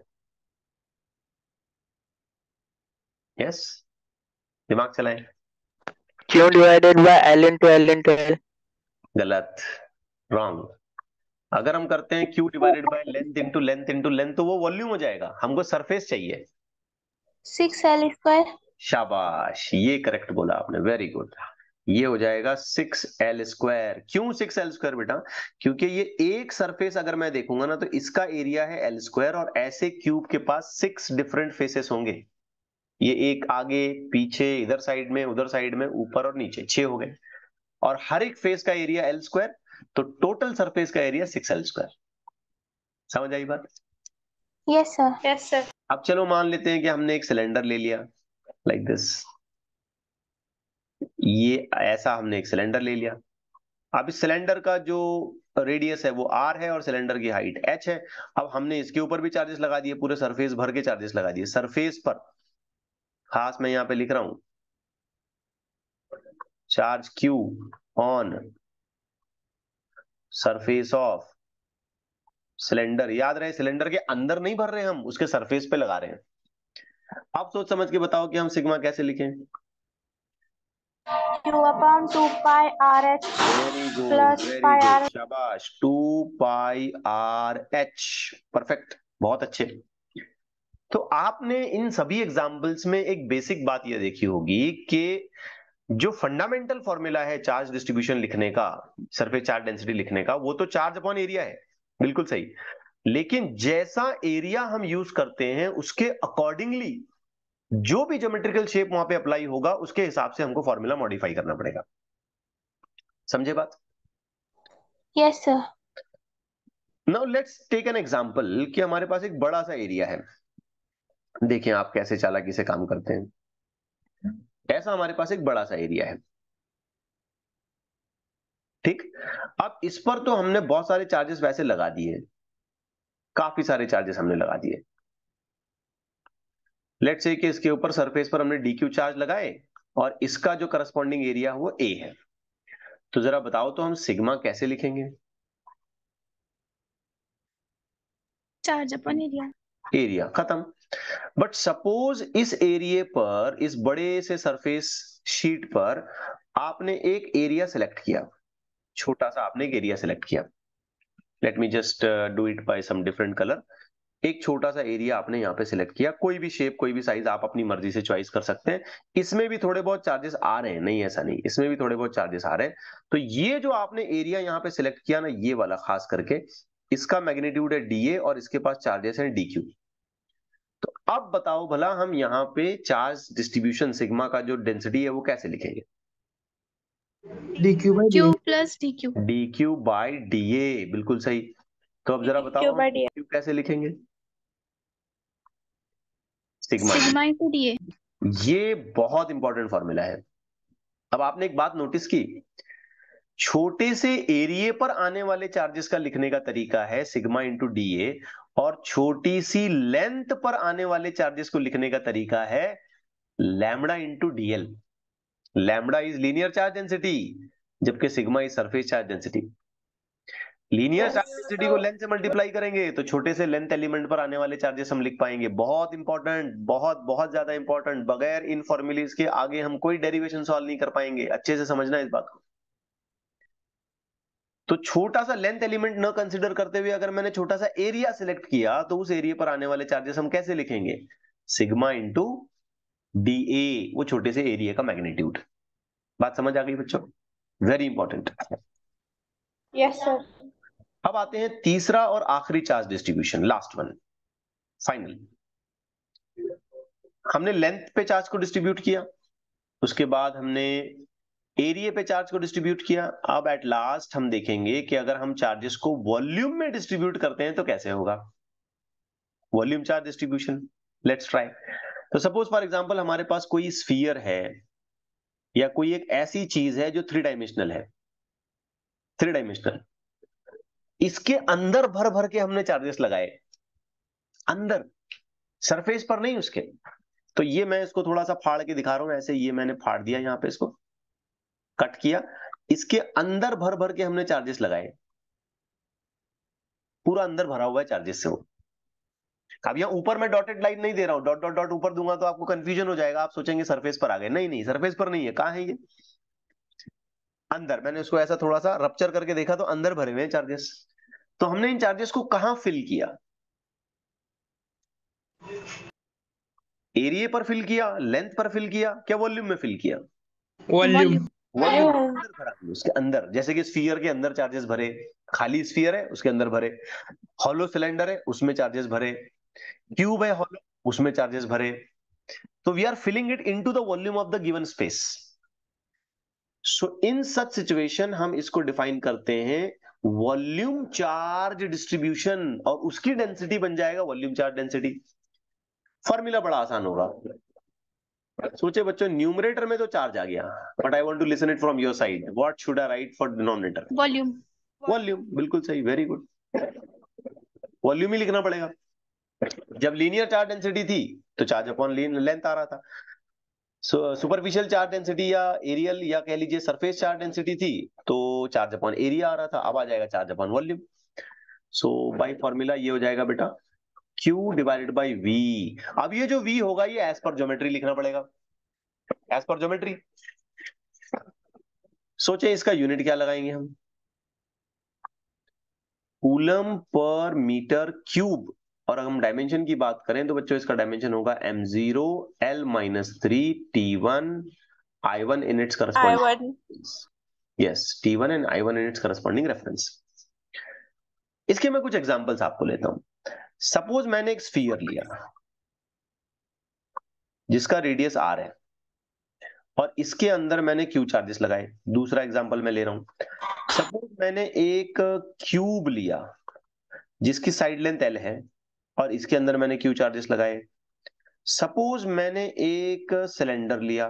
यस, दिमाग चलाएं। Q divided by L into L into L. गलत, रॉन्ग। अगर हम करते हैं Q divided by length into length तो वो वॉल्यूम हो जाएगा, हमको सरफेस चाहिए। 6L²। शाबाश, ये करेक्ट बोला आपने, वेरी गुड। ये हो जाएगा 6L²। क्यों 6L² बेटा? क्योंकि ये एक सरफेस अगर मैं देखूंगा ना तो इसका एरिया है L² और ऐसे क्यूब के पास 6 डिफरेंट फेसेस होंगे। ये एक आगे पीछे इधर साइड में उधर साइड में ऊपर और नीचे 6 हो गए, और हर एक फेस का एरिया L², तो टोटल सरफेस का एरिया 6L²। समझ आई बात? Yes sir. Yes sir. अब चलो मान लेते हैं कि हमने एक सिलेंडर ले लिया लाइक दिस, ये ऐसा हमने एक सिलेंडर ले लिया। अब इस सिलेंडर का जो रेडियस है वो r है और सिलेंडर की हाइट h है। अब हमने इसके ऊपर भी चार्जेस लगा दिए, पूरे सरफेस भर के चार्जेस लगा दिए। सरफेस पर खास मैं यहां पे लिख रहा हूं charge q on surface of cylinder. याद रहे सिलेंडर के अंदर नहीं भर रहे हम, उसके सरफेस पे लगा रहे हैं। आप सोच समझ के बताओ कि हम सिग्मा कैसे लिखें। Q/2πRH very good, plus very pi good, R. शाबाश। 2πRH, परफेक्ट, बहुत अच्छे। तो आपने इन सभी एग्जाम्पल्स में एक बेसिक बात यह देखी होगी कि जो फंडामेंटल फॉर्मूला है चार्ज डिस्ट्रीब्यूशन लिखने का, सरफेस चार्ज डेंसिटी लिखने का, वो तो चार्ज अपॉन एरिया है, बिल्कुल सही। लेकिन जैसा एरिया हम यूज करते हैं उसके अकॉर्डिंगली जो भी ज्योमेट्रिकल शेप वहां पे अप्लाई होगा उसके हिसाब से हमको फॉर्मूला मॉडिफाई करना पड़ेगा। समझे बात? Yes sir. Now let's take an example कि हमारे पास एक बड़ा सा एरिया है। देखिए आप कैसे चालाकी से काम करते हैं। ऐसा हमारे पास एक बड़ा सा एरिया है, ठीक। अब इस पर तो हमने बहुत सारे चार्जेस वैसे लगा दिए, काफी सारे चार्जेस हमने लगा दिए। लेट्स से कि इसके ऊपर सरफेस पर हमने डीक्यू चार्ज लगाए और इसका जो करस्पॉन्डिंग एरिया वो ए है। तो जरा बताओ तो हम सिग्मा कैसे लिखेंगे? Charge upon area. एरिया, खत्म। बट सपोज इस एरिया पर, इस बड़े से सरफेस शीट पर आपने एक एरिया सेलेक्ट किया, छोटा सा आपने एक एरिया सेलेक्ट किया। Let me just do it by some different colour. एक छोटा सा एरिया आपने यहाँ पे सिलेक्ट किया, कोई भी शेप कोई भी साइज आप अपनी मर्जी से चॉइस कर सकते हैं। इसमें भी थोड़े बहुत चार्जेस आ रहे हैं, नहीं ऐसा नहीं, इसमें भी थोड़े बहुत चार्जेस आ रहे हैं। तो ये जो आपने एरिया यहाँ पे सिलेक्ट किया ना, ये वाला खास करके, इसका मैग्नीट्यूड है डीए और इसके पास चार्जेस हैं डीक्यू। तो अब बताओ भला हम यहाँ पे चार्ज डिस्ट्रीब्यूशन सिग्मा का जो डेंसिटी है वो कैसे लिखेंगे? dq by Q dA. Plus DQ। Dq by dA, बिल्कुल सही। तो अब जरा बताओ हम डीक्यू कैसे लिखेंगे? Sigma sigma into DA। ये बहुत इंपॉर्टेंट फॉर्मूला है। अब आपने एक बात नोटिस की, छोटे से एरिया पर आने वाले चार्जेस का लिखने का तरीका है सिग्मा इंटू डीए, और छोटी सी लेंथ पर आने वाले चार्जेस को लिखने का तरीका है lambda into dl. Lambda is linear charge density, जबकि sigma is surface charge density. Linear charge density को लेंथ से मल्टीप्लाई करेंगे तो छोटे से लेंथ एलिमेंट पर आने वाले चार्जेस हम लिख पाएंगे। बहुत इंपॉर्टेंट, बहुत बहुत ज्यादा इंपॉर्टेंट। बगैर इन फॉर्मूलेस के आगे हम कोई डेरिवेशन सॉल्व नहीं कर पाएंगे। अच्छे से समझना इस बात को। तो छोटा सा लेंथ एलिमेंट न कंसीडर करते हुए अगर मैंने छोटा सा एरिया सिलेक्ट किया तो उस एरिया पर आने वाले चार्जेस हम कैसे लिखेंगे? सिग्मा इंटू डी ए, वो छोटे से एरिया का मैग्नीट्यूड। बात समझ आ गई बच्चों? Very important. Yes sir. अब आते हैं तीसरा और आखिरी charge distribution, last one, final. हमने लेंथ पे चार्ज को डिस्ट्रीब्यूट किया, उसके बाद हमने एरिया पे चार्ज को डिस्ट्रीब्यूट किया। अब एट लास्ट हम देखेंगे कि अगर हम चार्जेस को वॉल्यूम में डिस्ट्रीब्यूट करते हैं तो कैसे होगा। Volume charge distribution, let's try. तो सपोज फॉर एग्जांपल हमारे पास कोई स्फीयर है, या कोई एक ऐसी चीज है जो 3 डायमेंशनल है, 3 डायमेंशनल, इसके अंदर भर भर के हमने चार्जेस लगाए, अंदर, सरफेस पर नहीं उसके। तो ये मैं इसको थोड़ा सा फाड़ के दिखा रहा हूं, ऐसे ये मैंने फाड़ दिया, यहां पे इसको कट किया, इसके अंदर भर भर के हमने चार्जेस लगाए, पूरा अंदर भरा हुआ है चार्जेस से वो। अब यहाँ ऊपर मैं डॉटेड लाइन नहीं दे रहा हूं, डॉट डॉट डॉट ऊपर दूंगा तो आपको कंफ्यूजन हो जाएगा, आप सोचेंगे सरफेस पर आ गए, नहीं नहीं, सरफेस पर नहीं है, कहां है ये, अंदर। मैंने उसको ऐसा थोड़ा सा रप्चर करके देखा तो अंदर भरे हुए हैं चार्जेस। तो हमने इन चार्जेस को कहां फिल किया, एरिया पर फिल किया, लेंथ पर फिल किया, क्या वॉल्यूम में फिल किया, वॉल्यूम। वॉल्यूम अंदर भरा, उसके अंदर। जैसे कि स्फीयर के अंदर चार्जेस भरे, खाली स्फीयर है उसके अंदर भरे, हॉलो सिलेंडर है उसमें चार्जेस भरे, क्यूब है हॉलो उसमें चार्जेस भरे। तो we are filling it into the volume of the given space. So in such situation हम इसको डिफाइन करते हैं वॉल्यूम चार्ज डिस्ट्रीब्यूशन, और उसकी डेंसिटी बन जाएगा वॉल्यूम चार्ज डेंसिटी। फॉर्मूला बड़ा आसान होगा। सोचे बच्चों, न्यूमरेटर में तो चार्ज आ गया, but I want to listen it from your side, what should I write for denominator? Volume. Volume, बिल्कुल सही, वेरी गुड, वॉल्यूम ही लिखना पड़ेगा। जब लीनियर चार्ज डेंसिटी थी तो चार्ज अपॉन लेंथ आ रहा था, सुपरफिशियल चार्ज डेंसिटी या एरियल या कह लीजिए सरफेस चार्ज डेंसिटी थी तो चार्ज अपॉन एरिया आ रहा था, अब आ जाएगा charge upon volume. So by formula ये हो जाएगा बेटा Q डिवाइडेड बाई V। अब ये जो V होगा ये एज पर ज्योमेट्री लिखना पड़ेगा, एज पर ज्योमेट्री। सोचे इसका यूनिट क्या लगाएंगे हम, कूलम पर मीटर क्यूब। और अगर हम डायमेंशन की बात करें तो बच्चों इसका डायमेंशन होगा m0 L-3 T1 I1 in its corresponding, yes, T1 and I1 in its corresponding reference। इसके मैं कुछ एग्जांपल्स आपको लेता हूं। सपोज मैंने एक स्फीयर लिया जिसका रेडियस r है और इसके अंदर मैंने क्यू चार्जेस लगाए। दूसरा एग्जांपल मैं ले रहा हूं, सपोज मैंने एक क्यूब लिया जिसकी साइड लेंथ l है और इसके अंदर मैंने क्यू चार्जेस लगाए। सपोज मैंने एक सिलेंडर लिया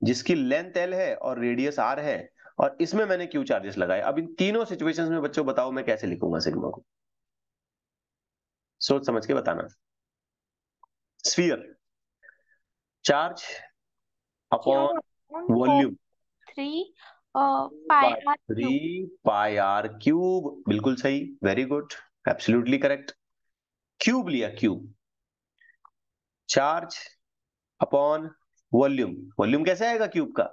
जिसकी लेंथ l है और रेडियस r है और इसमें मैंने क्यू चार्जेस लगाए। अब इन तीनों सिचुएशंस में बच्चों बताओ मैं कैसे लिखूंगा सिग्मा को, सोच समझ के बताना। Sphere, charge upon volume 3 pi r 3 pi r cube, बिल्कुल सही, very good, absolutely correct. Cube लिया, cube, charge upon volume. Volume कैसे आएगा क्यूब का,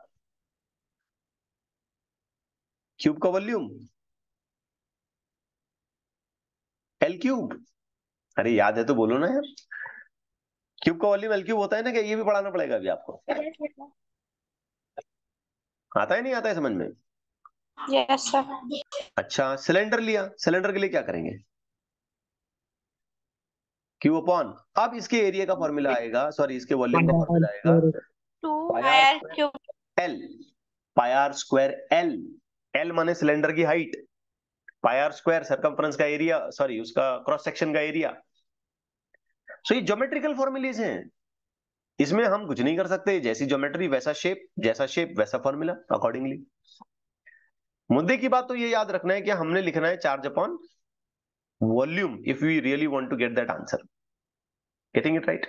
क्यूब का वॉल्यूम एल क्यूब। अरे याद है तो बोलो ना यार, क्यूब का वॉल्यूम एल क्यूब होता है ना, क्या ये भी पढ़ाना पड़ेगा अभी आपको? आता है नहीं आता है समझ में? Yes sir. अच्छा, सिलेंडर लिया, सिलेंडर के लिए क्या करेंगे, क्यू अपॉन, अब इसके एरिया का फॉर्मूला आएगा, सॉरी इसके वॉल्यूम का फॉर्मूला आएगा 2 pi r cube l, pi are square l, l माने सिलेंडर की height, pi are square circumference का एरिया, सॉरी उसका क्रॉस सेक्शन का एरिया। सो ये ज्योमेट्रिकल फॉर्मूलेज हैं, इसमें हम कुछ नहीं कर सकते, जैसी ज्योमेट्री वैसा शेप, जैसा शेप वैसा फॉर्मूला अकॉर्डिंगली। मुद्दे की बात तो ये याद रखना है कि हमने लिखना है charge upon volume if we really want to get that answer. Getting it right?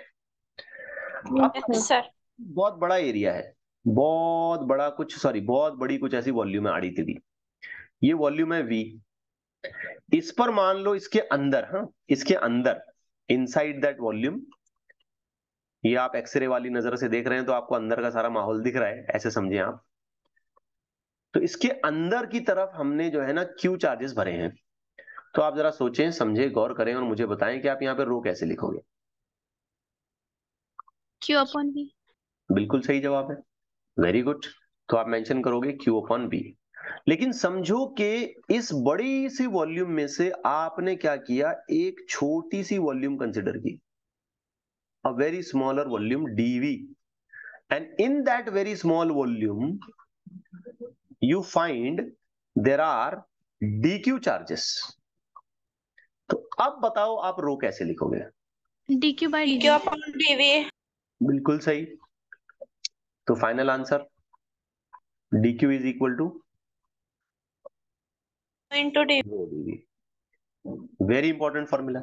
Yes sir. बहुत बड़ा एरिया है, बहुत बड़ा कुछ, सॉरी बहुत बड़ी कुछ ऐसी वॉल्यूम है आड़ी तिड़ी, ये वॉल्यूम है V। इस पर मान लो इसके अंदर, हाँ इसके अंदर, इनसाइड दैट वॉल्यूम, ये आप एक्सरे वाली नजर से देख रहे हैं तो आपको अंदर का सारा माहौल दिख रहा है, ऐसे समझे आप। तो इसके अंदर की तरफ हमने जो है ना क्यू चार्जेस भरे हैं। तो आप जरा सोचें, समझे, गौर करें और मुझे बताएं कि आप यहाँ पे रो कैसे लिखोगे। Q upon V. बिल्कुल सही जवाब है, वेरी गुड। तो आप मेंशन करोगे Q अपॉन बी। लेकिन समझो कि इस बड़ी सी वॉल्यूम में से आपने क्या किया, एक छोटी सी वॉल्यूम कंसिडर की, a very smaller volume dV, and in that very small volume you find there are dq charges. तो अब बताओ आप रो कैसे लिखोगे? D q by d. बिल्कुल सही। तो final answer dq is equal to into d. Very important formula.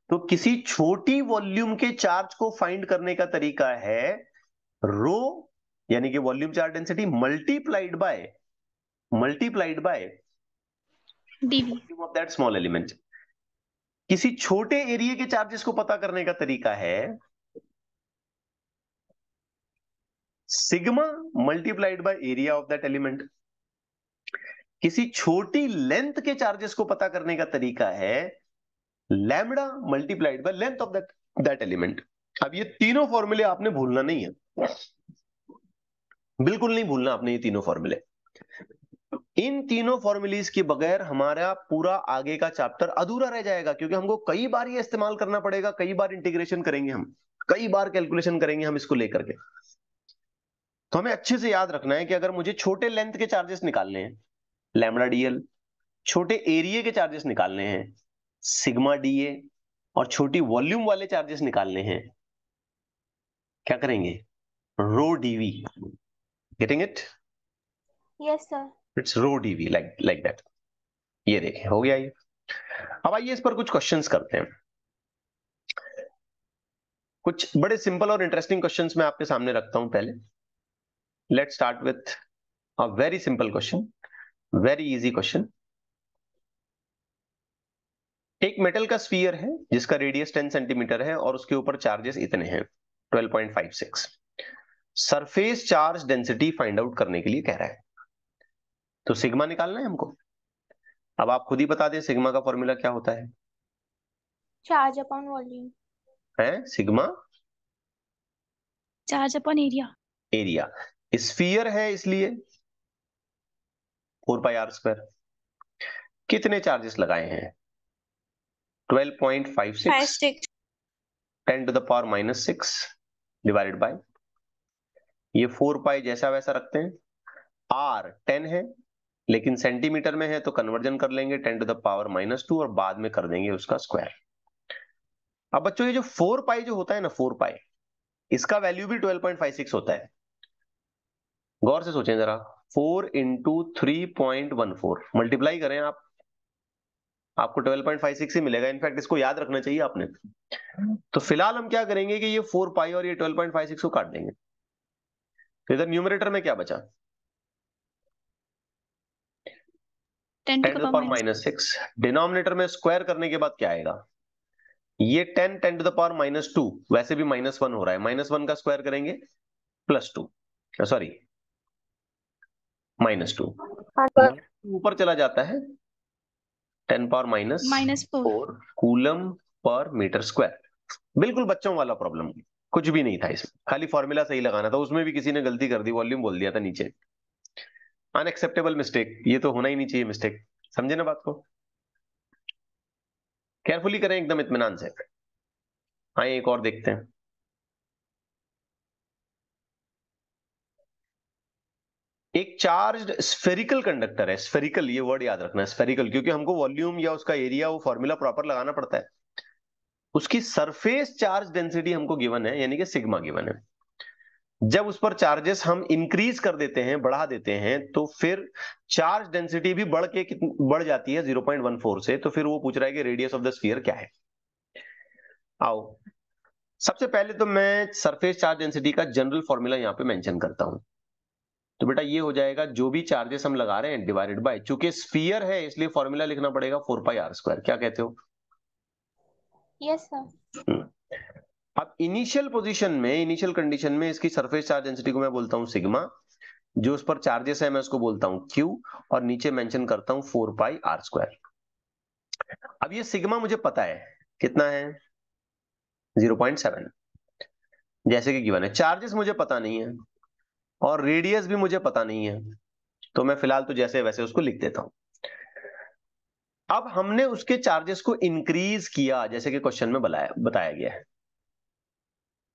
तो किसी छोटी वॉल्यूम के चार्ज को फाइंड करने का तरीका है रो, यानी कि volume charge density multiplied by dv. Of that small element. किसी छोटे एरिया के चार्जेस को पता करने का तरीका है sigma multiplied by area of that element. किसी छोटी लेंथ के चार्जेस को पता करने का तरीका है lambda multiplied by length of that element. अब ये तीनों फॉर्मूले आपने भूलना नहीं है, बिल्कुल नहीं भूलना आपने ये तीनों फॉर्मूले। इन तीनों फॉर्मुलेज के बगैर हमारा पूरा आगे का चैप्टर अधूरा रह जाएगा, क्योंकि हमको कई बार ये इस्तेमाल करना पड़ेगा, कई बार इंटीग्रेशन करेंगे हम, कई बार कैलकुलेशन करेंगे हम इसको लेकर के। तो हमें अच्छे से याद रखना है कि अगर मुझे छोटे लेंथ के चार्जेस निकालने हैं लैम्बडा डीएल, छोटे एरिया के चार्जेस निकालने हैं सिग्मा डीए, और छोटी वॉल्यूम वाले चार्जेस निकालने हैं क्या करेंगे rho dv. Getting it? Yes, sir. It's rho dv like that. ये देखें हो गया ये। अब आइए इस पर कुछ क्वेश्चंस करते हैं। कुछ बड़े सिंपल और इंटरेस्टिंग क्वेश्चंस मैं आपके सामने रखता हूं। पहले let's start with a very simple question, very easy question. एक मेटल का स्फीयर है जिसका रेडियस 10 सेंटीमीटर है और उसके ऊपर चार्जेस इतने हैं 12.56। Surface charge density find out करने के लिए कह रहा है, तो सिग्मा निकालना है हमको। अब आप खुद ही बता दें सिग्मा का फॉर्मूला क्या होता है। Charge upon volume. है sigma Charge upon area. Area. Sphere है इसलिए 4πr²। कितने चार्जेस लगाए हैं 12.56 5, 6. 10 to the power -6 divided by ये 4π जैसा वैसा रखते हैं। r 10 है लेकिन सेंटीमीटर में है तो कन्वर्जन कर लेंगे 10 to the power -2 और बाद में कर देंगे उसका स्क्वायर। अब बच्चों ये जो 4π जो होता है ना 4π, इसका वैल्यू भी 12.56 होता है। गौर से सोचें जरा, 4 इंटू 3.14 मल्टीप्लाई करें आप, आपको 12.56 ही मिलेगा। इनफैक्ट इसको याद रखना चाहिए आपने। तो फिलहाल हम क्या करेंगे कि ये 4π और ये 12.56 को काट देंगे। तो इधर न्यूमरेटर में क्या बचा 10 to 10 the to power power minus. -6। Denominator में स्क्वायर करने के बाद क्या आएगा ये 10 10 टू द पावर -2, वैसे भी -1 हो रहा है, -1 का स्क्वायर करेंगे +2, सॉरी -2 ऊपर चला जाता है 10 पावर -4. -4 कूलम पर मीटर स्क्वायर। बिल्कुल बच्चों वाला प्रॉब्लम, कुछ भी नहीं था इसमें, खाली फॉर्मूला सही लगाना था। उसमें भी किसी ने गलती कर दी, वॉल्यूम बोल दिया था नीचे। अनएक्सेप्टेबल मिस्टेक, ये तो होना ही नहीं चाहिए मिस्टेक। समझे ना बात को? केयरफुली करें एकदम इत्मीनान से। आइए एक और देखते हैं। एक चार्ज्ड स्फेरिकल कंडक्टर है, स्फेरिकल ये वर्ड याद रखना है, स्फेरिकल, क्योंकि हमको वॉल्यूम या उसका एरिया वो फॉर्मूला प्रॉपर लगाना पड़ता है। उसकी सरफेस चार्ज डेंसिटी हमको गिवन है, यानी कि सिग्मा गिवन है। जब उस पर चार्जेस हम इंक्रीज कर देते हैं, बढ़ा देते हैं, तो फिर चार्ज डेंसिटी भी बढ़ जाती है 0.14 से। तो फिर वो पूछ रहा है कि रेडियस ऑफ द स्फीयर क्या है। आओ सबसे पहले तो मैं सरफेस चार्ज डेंसिटी का जनरल फॉर्मूला यहाँ पे मेंशन करता हूं। तो बेटा ये हो जाएगा जो भी चार्जेस हम लगा रहे हैं डिवाइडेड बाय, चूंकि स्फीयर है इसलिए फॉर्मूला लिखना पड़ेगा 4πr²। क्या कहते हो? Yes, sir. अब इनिशियल पोजीशन में, इनिशियल कंडीशन में इसकी सरफेस चार्ज डेंसिटी को मैं बोलता हूं सिग्मा, जो उस पर चार्जेस है मैं उसको बोलता हूं क्यू, और नीचे मेंशन करता हूं 4πr²। अब ये सिग्मा मुझे पता है कितना है 0.7 जैसे कि गिवन है। चार्जेस मुझे पता नहीं है और रेडियस भी मुझे पता नहीं है, तो मैं फिलहाल तो जैसे वैसे उसको लिख देता हूं। अब हमने उसके चार्जेस को इंक्रीज किया जैसे कि क्वेश्चन में बताया गया है,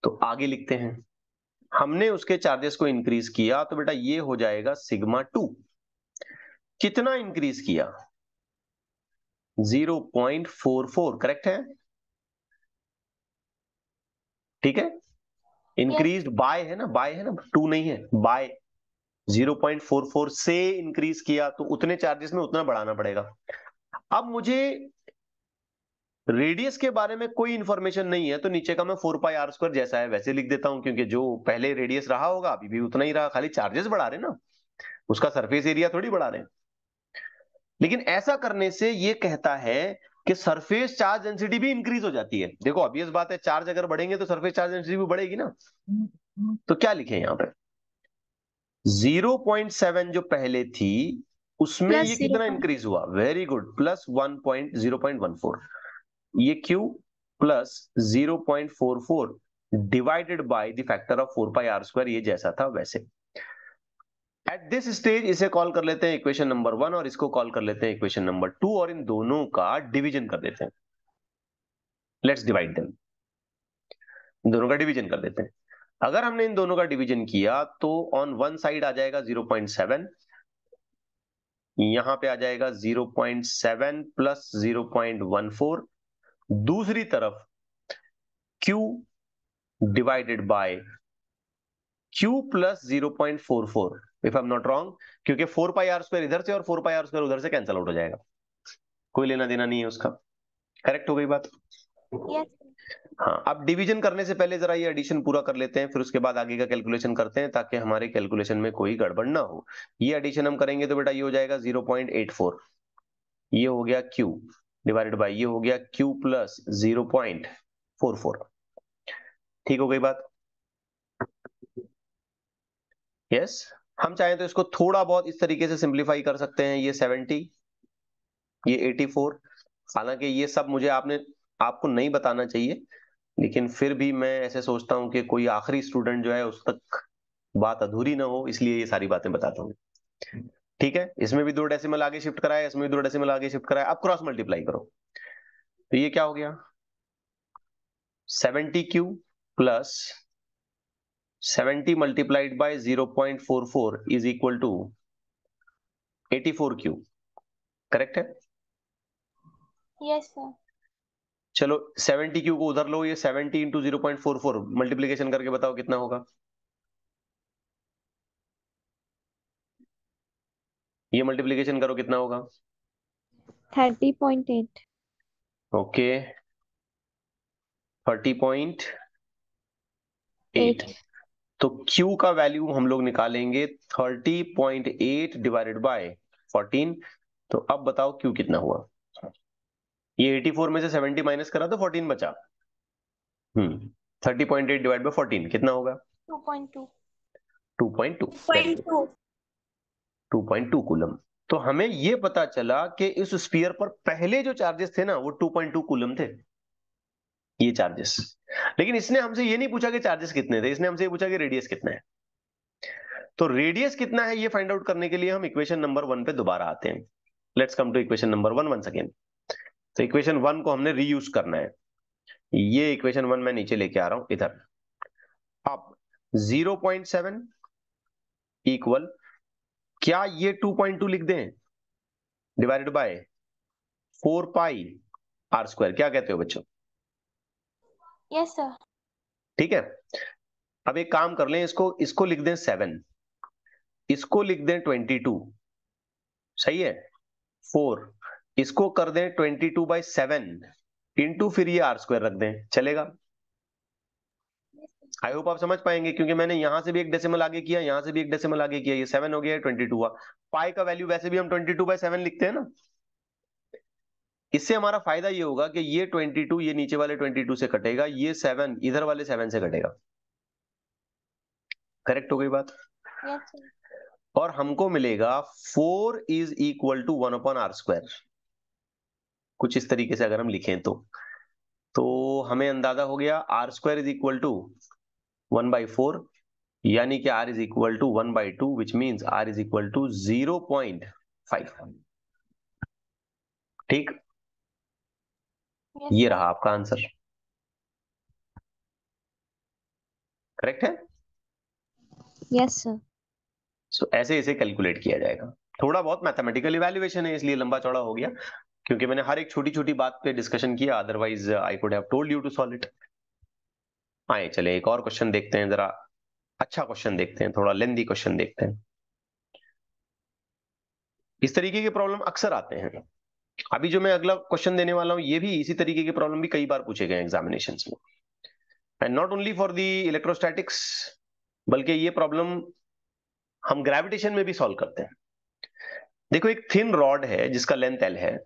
तो आगे लिखते हैं। हमने उसके चार्जेस को इंक्रीज किया तो बेटा ये हो जाएगा σ2। कितना इंक्रीज किया 0.44, करेक्ट है? ठीक है, इंक्रीज बाय है ना, बाय है ना, 2 नहीं है, बाय 0.44 से इंक्रीज किया तो उतने चार्जेस में उतना बढ़ाना पड़ेगा। अब मुझे रेडियस के बारे में कोई इंफॉर्मेशन नहीं है, तो नीचे का मैं 4πr² जैसा है वैसे लिख देता हूं, क्योंकि जो पहले रेडियस रहा होगा अभी भी उतना ही रहा, खाली चार्जेस बढ़ा रहे ना, उसका सरफेस एरिया थोड़ी बढ़ा रहे हैं। लेकिन ऐसा करने से ये कहता है कि सरफेस चार्ज डेंसिटी भी इंक्रीज हो जाती है। देखो ऑब्वियस बात है, चार्ज अगर बढ़ेंगे तो सरफेस चार्ज डेंसिटी भी बढ़ेगी ना। तो क्या लिखे यहाँ पे, 0.7 जो पहले थी उसमें प्लस ये कितना इंक्रीज हुआ, वेरी गुड, प्लस 0.14, ये Q plus 0.44 divided by the factor of 4πr², ये जैसा था वैसे। एट दिस स्टेज इसे कॉल कर लेते हैं इक्वेशन नंबर 1 और इसको कॉल कर लेते हैं इक्वेशन नंबर 2, और इन दोनों का डिवीजन कर देते हैं। लेट्स डिवाइड देम, इन दोनों का डिवीजन कर देते हैं। अगर हमने इन दोनों का डिवीजन किया तो ऑन वन साइड आ जाएगा 0.7, यहां पे आ जाएगा 0.7 प्लस 0.14, दूसरी तरफ Q divided by Q plus 0.44, if I am not wrong, क्योंकि 4πr² इधर से और 4πr² उधर से कैंसिल आउट हो जाएगा, कोई लेना देना नहीं है उसका। करेक्ट हो गई बात? यस हाँ, अब डिवीजन करने से पहले जरा ये एडिशन पूरा कर लेते हैं, फिर उसके बाद आगे का कैलकुलेशन करते हैं, ताकि हमारे कैलकुलेशन में कोई गड़बड़ ना हो। ये एडिशन हम करेंगे तो बेटा ये हो जाएगा 0.84, ये हो गया Q डिवाइडेड बाय ये हो गया Q प्लस 0.44। ठीक हो गई बात? यस हम चाहें तो इसको थोड़ा बहुत इस तरीके से सिंप्लीफाई कर सकते हैं, ये 70, ये 84। हालांकि ये सब मुझे आपको नहीं बताना चाहिए, लेकिन फिर भी मैं ऐसे सोचता हूं कि कोई आखिरी स्टूडेंट जो है उस तक बात अधूरी ना हो, इसलिए ये सारी बातें बताता हूँ। ठीक है, इसमें भी 2 डेसिमल आगे शिफ्ट कराया, इसमें भी 2 डेसिमल आगे शिफ्ट कराया। अब क्रॉस मल्टीप्लाई करो तो ये क्या हो गया, 70Q plus 70 multiplied by 0.44 is equal to 84Q। Correct है? Yes sir. चलो 70Q को उधर लो, ये 70 इंटू 0.44 मल्टीप्लीकेशन करके बताओ कितना होगा। ये मल्टीप्लीकेशन करो कितना होगा। 30.8. ओके 30.8। तो Q का वैल्यू हम लोग निकालेंगे 30.8 डिवाइडेड बाय 14। तो अब बताओ Q कितना हुआ। ये 84 में से 70 माइनस करा तो 14 बचा। 30.8 डिवाइड बाय 14 कितना होगा? 2.2 2.2 2.2 कूलम। तो हमें ये पता चला कि इस स्फीयर पर पहले जो चार्जेस थे ना वो 2.2 कूलम थे, ये चार्जेस। लेकिन इसने हमसे ये नहीं पूछा कि चार्जेस कितने थे, इसने हमसे ये पूछा कि रेडियस कितना है। तो रेडियस कितना है ये फाइंड आउट करने के लिए हम इक्वेशन नंबर 1 पे दोबारा आते हैं। Let's come to equation number 1 once again. तो इक्वेशन 1 को हमने रीयूज करना है। ये इक्वेशन 1 मैं नीचे लेके आ रहा हूं इधर। अब 0.7 इक्वल, क्या ये 2.2 लिख दें डिवाइडेड बाय 4πr², क्या कहते हो बच्चों? Yes sir. ठीक है, अब एक काम कर लें, इसको लिख दें 7, इसको लिख दें 22, सही है, 4, इसको कर दें 22/7 इंटू फिर ये r² रख दें, चलेगा? आई होप आप समझ पाएंगे, क्योंकि मैंने यहां से भी एक डेसिमल आगे किया, यहां से भी एक डेसिमल आगे किया, ये 7 हो गया, 22 हुआ। पाई का वैल्यू वैसे भी हम 22/7 लिखते हैं ना। इससे हमारा फायदा ये होगा कि ये 22 ये नीचे वाले 22 से कटेगा, ये 7 इधर वाले 7 से कटेगा। करेक्ट हो गई बात? Yes sir. और हमको मिलेगा 4 इज इक्वल टू 1/r²। कुछ इस तरीके से अगर हम लिखें तो हमें अंदाजा हो गया r² इज इक्वल टू 1/4, यानी कि r is equal to 1/2, which means r is equal to 0.5। ठीक, यस ये सर। रहा आपका आंसर। करेक्ट है? Yes, sir. सो ऐसे इसे कैलकुलेट किया जाएगा। थोड़ा बहुत मैथमेटिकल इवैल्यूएशन है, इसलिए लंबा चौड़ा हो गया, क्योंकि मैंने हर एक छोटी छोटी बात पे डिस्कशन किया, otherwise I could have told you to solve it. आए चले एक और क्वेश्चन देखते हैं, जरा अच्छा क्वेश्चन देखते हैं, थोड़ा लेंदी क्वेश्चन देखते हैं। इस तरीके के प्रॉब्लम अक्सर आते हैं। अभी जो मैं अगला क्वेश्चन देने वाला हूं ये भी इसी तरीके के प्रॉब्लम भी कई बार पूछे गए एग्जामिनेशन में, and not only for the electrostatics, बल्कि ये प्रॉब्लम हम ग्रेविटेशन में भी सॉल्व करते हैं। देखो एक थिन रॉड है जिसका लेंथ एल है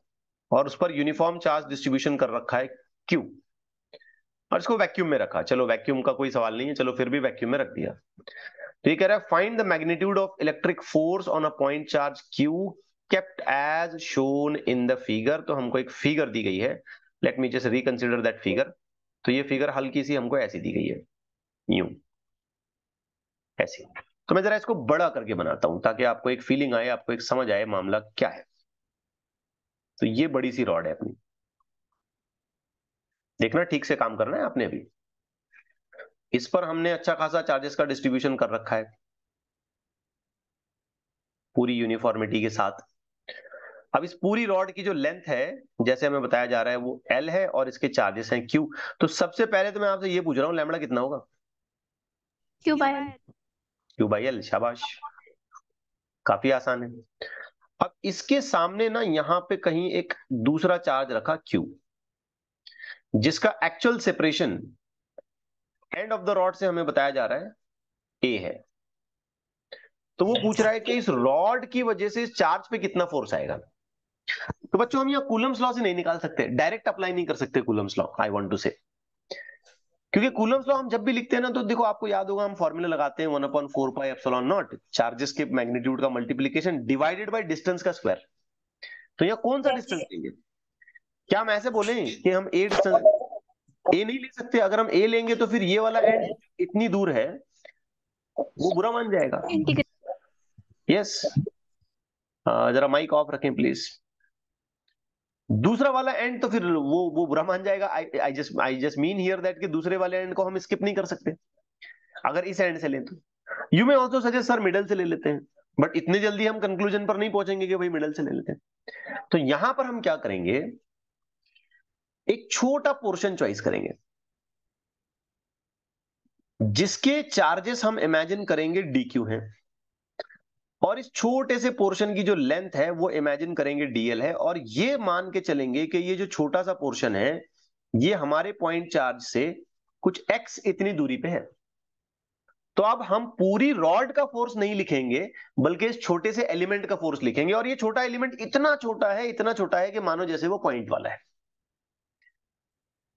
और उस पर यूनिफॉर्म चार्ज डिस्ट्रीब्यूशन कर रखा है क्यू, और इसको वैक्यूम में रखा। चलो वैक्यूम का कोई सवाल नहीं है, चलो फिर भी वैक्यूम में रख दिया। तो ये कह रहा है find the magnitude of electric force on a point charge Q kept as shown in the figure. तो हमको एक फिगर दी गई है, let me just reconsider that figure. तो ये फिगर हल्की सी हमको ऐसी दी गई है, यूं ऐसी। तो मैं जरा इसको बड़ा करके बनाता हूं ताकि आपको एक फीलिंग आए, आपको एक समझ आए मामला क्या है। तो ये बड़ी सी रॉड है अपनी, देखना ठीक से काम करना है आपने भी। इस पर हमने अच्छा खासा चार्जेस का डिस्ट्रीब्यूशन कर रखा है पूरी यूनिफॉर्मिटी के साथ। अब इस पूरी रॉड की जो लेंथ है, जैसे हमें बताया जा रहा है, वो एल है और इसके चार्जेस हैं क्यू। तो सबसे पहले तो मैं आपसे ये पूछ रहा हूँ लैम्बडा कितना होगा? Q by L. Q by L, शाबाश, काफी आसान है। अब इसके सामने ना यहां पे कहीं एक दूसरा चार्ज रखा क्यू, जिसका actual separation end of the rod से हमें बताया जा रहा है ए है। तो वो पूछ रहा है कि इस रॉड की वजह से इस चार्ज पे कितना फोर्स आएगा। तो बच्चों हम यहाँ कूलम्स लॉ से नहीं निकाल सकते, डायरेक्ट अप्लाई नहीं कर सकते coulomb's law, I want to say. क्योंकि कूलम्स लॉ हम जब भी लिखते हैं ना, तो देखो आपको याद होगा हम फॉर्मूला लगाते हैं 1/4πε0, चार्जेस के मैग्नीट्यूड का मल्टीप्लीकेशन डिवाइडेड बाय डिस्टेंस का स्क्वायर। तो यहाँ कौन सा डिस्टेंस लेंगे? क्या हम ऐसे बोलें कि हम ए डिस्टेंस ए नहीं ले सकते? अगर हम ए लेंगे तो फिर ये वाला एंड इतनी दूर है वो बुरा मान जाएगा। यस, जरा माइक ऑफ रखें प्लीज। दूसरा वाला एंड तो फिर वो बुरा मान जाएगा। I just mean here that कि दूसरे वाले एंड को हम स्किप नहीं कर सकते अगर इस एंड से लें तो। You may also suggest sir middle से ले लेते हैं, बट इतने जल्दी हम कंक्लूजन पर नहीं पहुंचेंगे कि भाई मिडल से ले लेते हैं। तो यहां पर हम क्या करेंगे, एक छोटा पोर्शन चॉइस करेंगे जिसके चार्जेस हम इमेजिन करेंगे dq हैं, और इस छोटे से पोर्शन की जो लेंथ है वो इमेजिन करेंगे dl है, और ये मान के चलेंगे कि ये जो छोटा सा पोर्शन है ये हमारे पॉइंट चार्ज से कुछ x इतनी दूरी पे है। तो अब हम पूरी रॉड का फोर्स नहीं लिखेंगे बल्कि इस छोटे से एलिमेंट का फोर्स लिखेंगे, और ये छोटा एलिमेंट इतना छोटा है, इतना छोटा है कि मानो जैसे वो पॉइंट वाला है।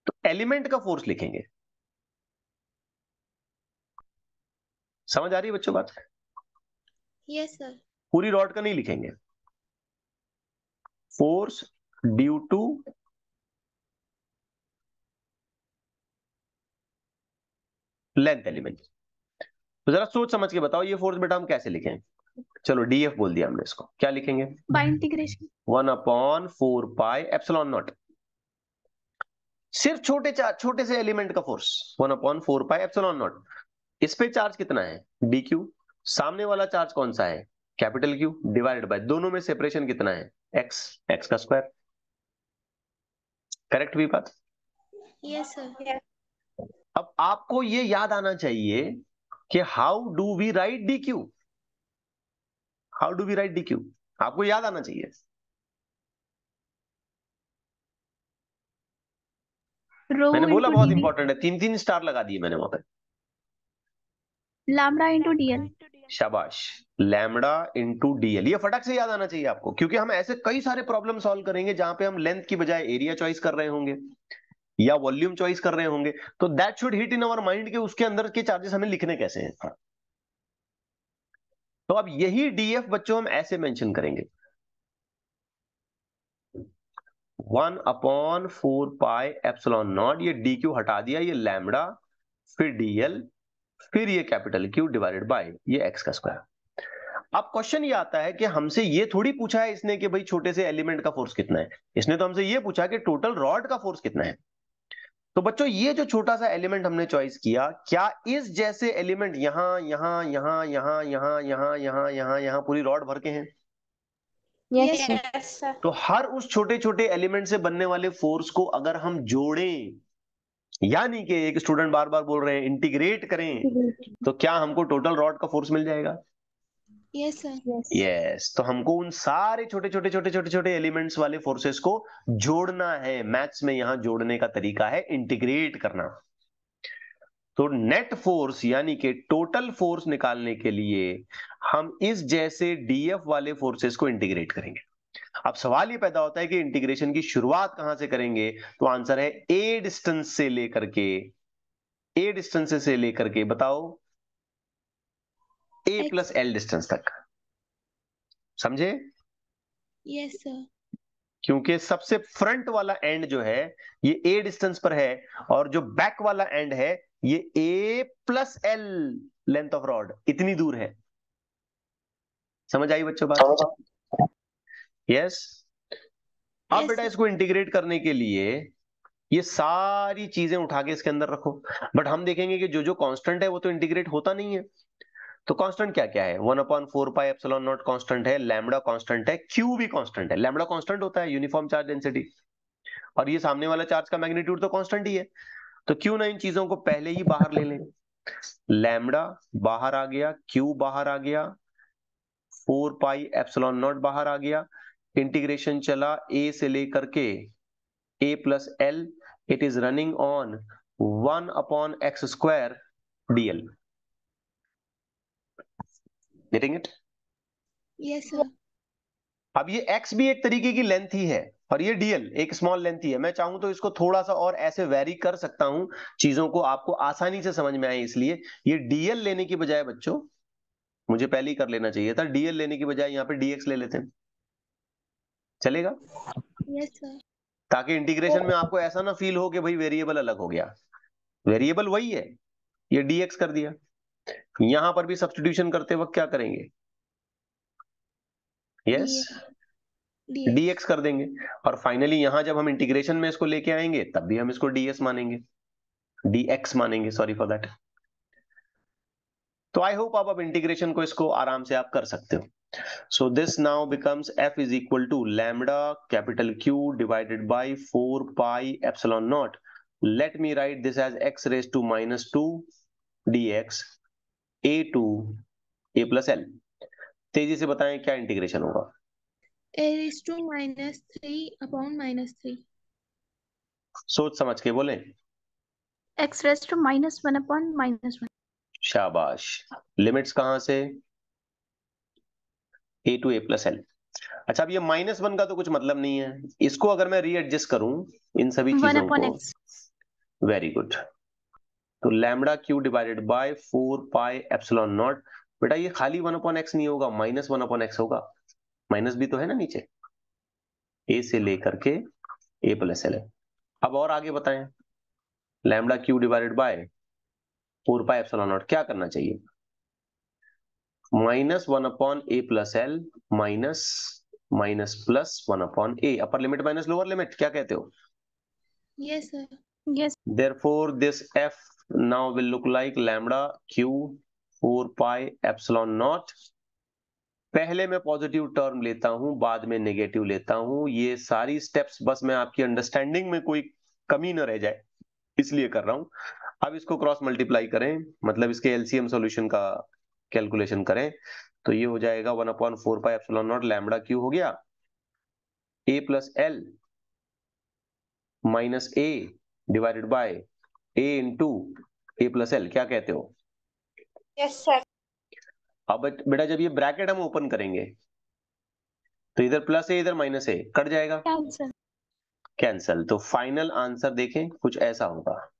तो एलिमेंट का फोर्स लिखेंगे। समझ आ रही है बच्चों बात? Yes sir. पूरी रॉड का नहीं लिखेंगे, force due to length element. तो जरा सोच समझ के बताओ ये फोर्स बेटा हम कैसे लिखें? चलो डीएफ बोल दिया हमने, इसको क्या लिखेंगे? बाय इंटीग्रेशन 1/4πε0, सिर्फ छोटे से एलिमेंट का फोर्स 1/4πε0। इस पे चार्ज कितना है dq, सामने वाला चार्ज कौन सा है कैपिटल Q, डिवाइडेड बाय दोनों में सेपरेशन कितना है x का स्क्वायर। करेक्ट भी बात? Yes sir. अब आपको ये याद आना चाहिए कि how do we write dq, how do we write dq, आपको याद आना चाहिए। मैंने बोला बहुत इंपॉर्टेंट है, 3 स्टार लगा दिए मैंने वहां पे। Lambda into DL. शाबाश, लैम्बडा इंटू डीएल, ये फटक से याद आना चाहिए आपको, क्योंकि हम ऐसे कई सारे प्रॉब्लम सॉल्व करेंगे जहां पे हम लेंथ की बजाय एरिया चॉइस कर रहे होंगे या वॉल्यूम चॉइस कर रहे होंगे। तो that should hit in our mind के उसके अंदर के चार्जेस हमें लिखने कैसे हैं। तो अब यही डीएफ बच्चों हम ऐसे मेंशन करेंगे 1/4πε0, ये dq हटा दिया, ये लैम्बडा, फिर dl, फिर ये कैपिटल Q डिवाइडेड बाय ये x का स्क्वायर। अब क्वेश्चन ये आता है कि हमसे ये थोड़ी पूछा है इसने कि भाई छोटे से एलिमेंट का फोर्स कितना है, इसने तो हमसे ये पूछा कि टोटल रॉड का फोर्स कितना है। तो बच्चों ये जो छोटा सा एलिमेंट हमने चॉइस किया, क्या इस जैसे एलिमेंट यहां यहां यहां यहां यहां यहां यहां यहां यहां पूरी रॉड भर के हैं? Yes sir. तो हर उस छोटे छोटे एलिमेंट से बनने वाले फोर्स को अगर हम जोड़ें यानी कि एक स्टूडेंट बार बार बोल रहे हैं इंटीग्रेट करें, तो क्या हमको टोटल रॉड का फोर्स मिल जाएगा? Yes sir. यस। तो हमको उन सारे छोटे छोटे छोटे छोटे छोटे एलिमेंट्स वाले फोर्सेस को जोड़ना है। मैथ्स में यहां जोड़ने का तरीका है इंटीग्रेट करना। तो नेट फोर्स यानी कि टोटल फोर्स निकालने के लिए हम इस जैसे डीएफ वाले फोर्सेस को इंटीग्रेट करेंगे। अब सवाल ये पैदा होता है कि इंटीग्रेशन की शुरुआत कहां से करेंगे? तो आंसर है ए डिस्टेंस से लेकर के, ए डिस्टेंस से लेकर के बताओ ए प्लस एल डिस्टेंस तक। समझे? Yes sir. क्योंकि सबसे फ्रंट वाला एंड जो है ये ए डिस्टेंस पर है, और जो बैक वाला एंड है ये a plus l length of rod इतनी दूर है। समझ आई बच्चों बात? यस। अब Yes, बेटा sir. इसको इंटीग्रेट करने के लिए ये सारी चीजें उठा के इसके अंदर रखो, बट हम देखेंगे कि जो जो कांस्टेंट है वो तो इंटीग्रेट होता नहीं है। तो कांस्टेंट क्या क्या है? 1/4 पाई एप्सिलॉन नॉट कांस्टेंट है, लैम्बडा कांस्टेंट है, क्यू भी कांस्टेंट है। लैम्बडा कांस्टेंट होता है यूनिफॉर्म चार्ज डेंसिटी, और ये सामने वाला चार्ज का मैग्नीट्यूड तो कांस्टेंट ही है। तो क्यों ना इन चीजों को पहले ही बाहर ले लें। लैम्बडा बाहर आ गया, क्यू बाहर आ गया, 4 पाई एप्सिलॉन नॉट बाहर आ गया, इंटीग्रेशन चला ए से लेकर के a plus l, it is running on 1/x² dl। Getting it? Yes, sir. अब ये x भी एक तरीके की लेंथ ही है, और ये dl एक स्मॉल लेंथ ही है। मैं चाहूं तो इसको थोड़ा सा और ऐसे वेरी कर सकता हूं, चीजों को आपको आसानी से समझ में आए इसलिए। ये dl लेने की बजाय बच्चों, मुझे पहले ही कर लेना चाहिए था, dl लेने की बजाय यहाँ पे dx ले लेते हैं, चलेगा? Yes, sir. ताकि इंटीग्रेशन में आपको ऐसा ना फील हो कि भाई वेरिएबल अलग हो गया। वेरिएबल वही है, ये dx कर दिया। यहां पर भी सब्स्टिट्यूशन करते वक्त क्या करेंगे? Yes, DX. dx कर देंगे। और फाइनली यहां जब हम इंटीग्रेशन में इसको लेके आएंगे तब भी हम इसको ds मानेंगे, dx मानेंगे, सॉरी फॉर दैट। तो आई होप आप अब इंटीग्रेशन को इसको आराम से आप कर सकते हो। So this now becomes f is equal to lambda capital Q divided by 4 pi epsilon naught. Let me write this as x raised to minus 2 dx a to a plus l। तेजी से बताएं क्या integration होगा? A is to -3/-3. सोच समझ के बोलें। X raised to -1/-1. शाबाश। लिमिट्स कहां से? a to a plus l। अच्छा, अब ये -1 का तो कुछ मतलब नहीं है, इसको अगर मैं रीएडजस्ट करूं इन सभी चीजों को, 1/x. Very good. तो lambda q divided by 4 pi epsilon naught. बेटा ये खाली 1/x नहीं होगा, -1/x होगा। माइनस भी तो है ना नीचे, ए से लेकर के ए प्लस एल। अब और आगे बताएं, lambda q divided by 4 pi epsilon not क्या करना चाहिए? -1/a plus l minus minus plus 1/a, upper limit minus lower limit, क्या कहते हो? Yes, sir. Yes. Therefore this f now will look like lambda q 4 pi epsilon naught। पहले मैं positive term लेता हूं, बाद में नेगेटिव लेता हूं। ये सारी स्टेप्स बस मैं आपकी अंडरस्टैंडिंग में कोई कमी न रह जाए इसलिए कर रहा हूं। अब इसको क्रॉस मल्टीप्लाई करें, मतलब इसके एलसीएम सॉल्यूशन का कैलकुलेशन करें, तो ये हो जाएगा 1/4 pi epsilon naught lambda q हो गया a plus l minus a divided by a into a plus l. क्या कहते हो? Yes, sir. अब बेटा जब ये ब्रैकेट हम ओपन करेंगे तो इधर प्लस है इधर माइनस है, कट जाएगा, Cancel. कैंसल। तो फाइनल आंसर देखें कुछ ऐसा होगा।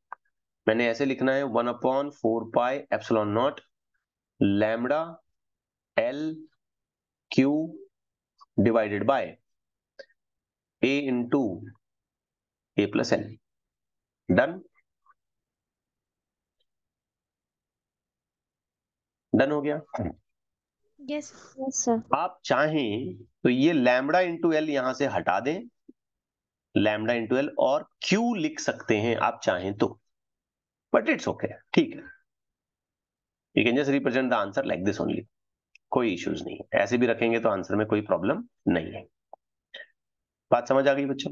मैंने ऐसे लिखना है 1/4 pi epsilon naught lambda L Q divided by a into a plus L. Done? Done हो गया? Yes. Yes, sir. आप चाहें तो ये लैम्बडा इंटू एल यहां से हटा दें, लैम्बडा इंटू एल, और क्यू लिख सकते हैं आप चाहें तो, बट इट्स ओके, ठीक है। You can just represent the answer like this only, कोई इश्यूज नहीं है, ऐसे भी रखेंगे तो आंसर में कोई प्रॉब्लम नहीं है। बात समझ आ गई बच्चों?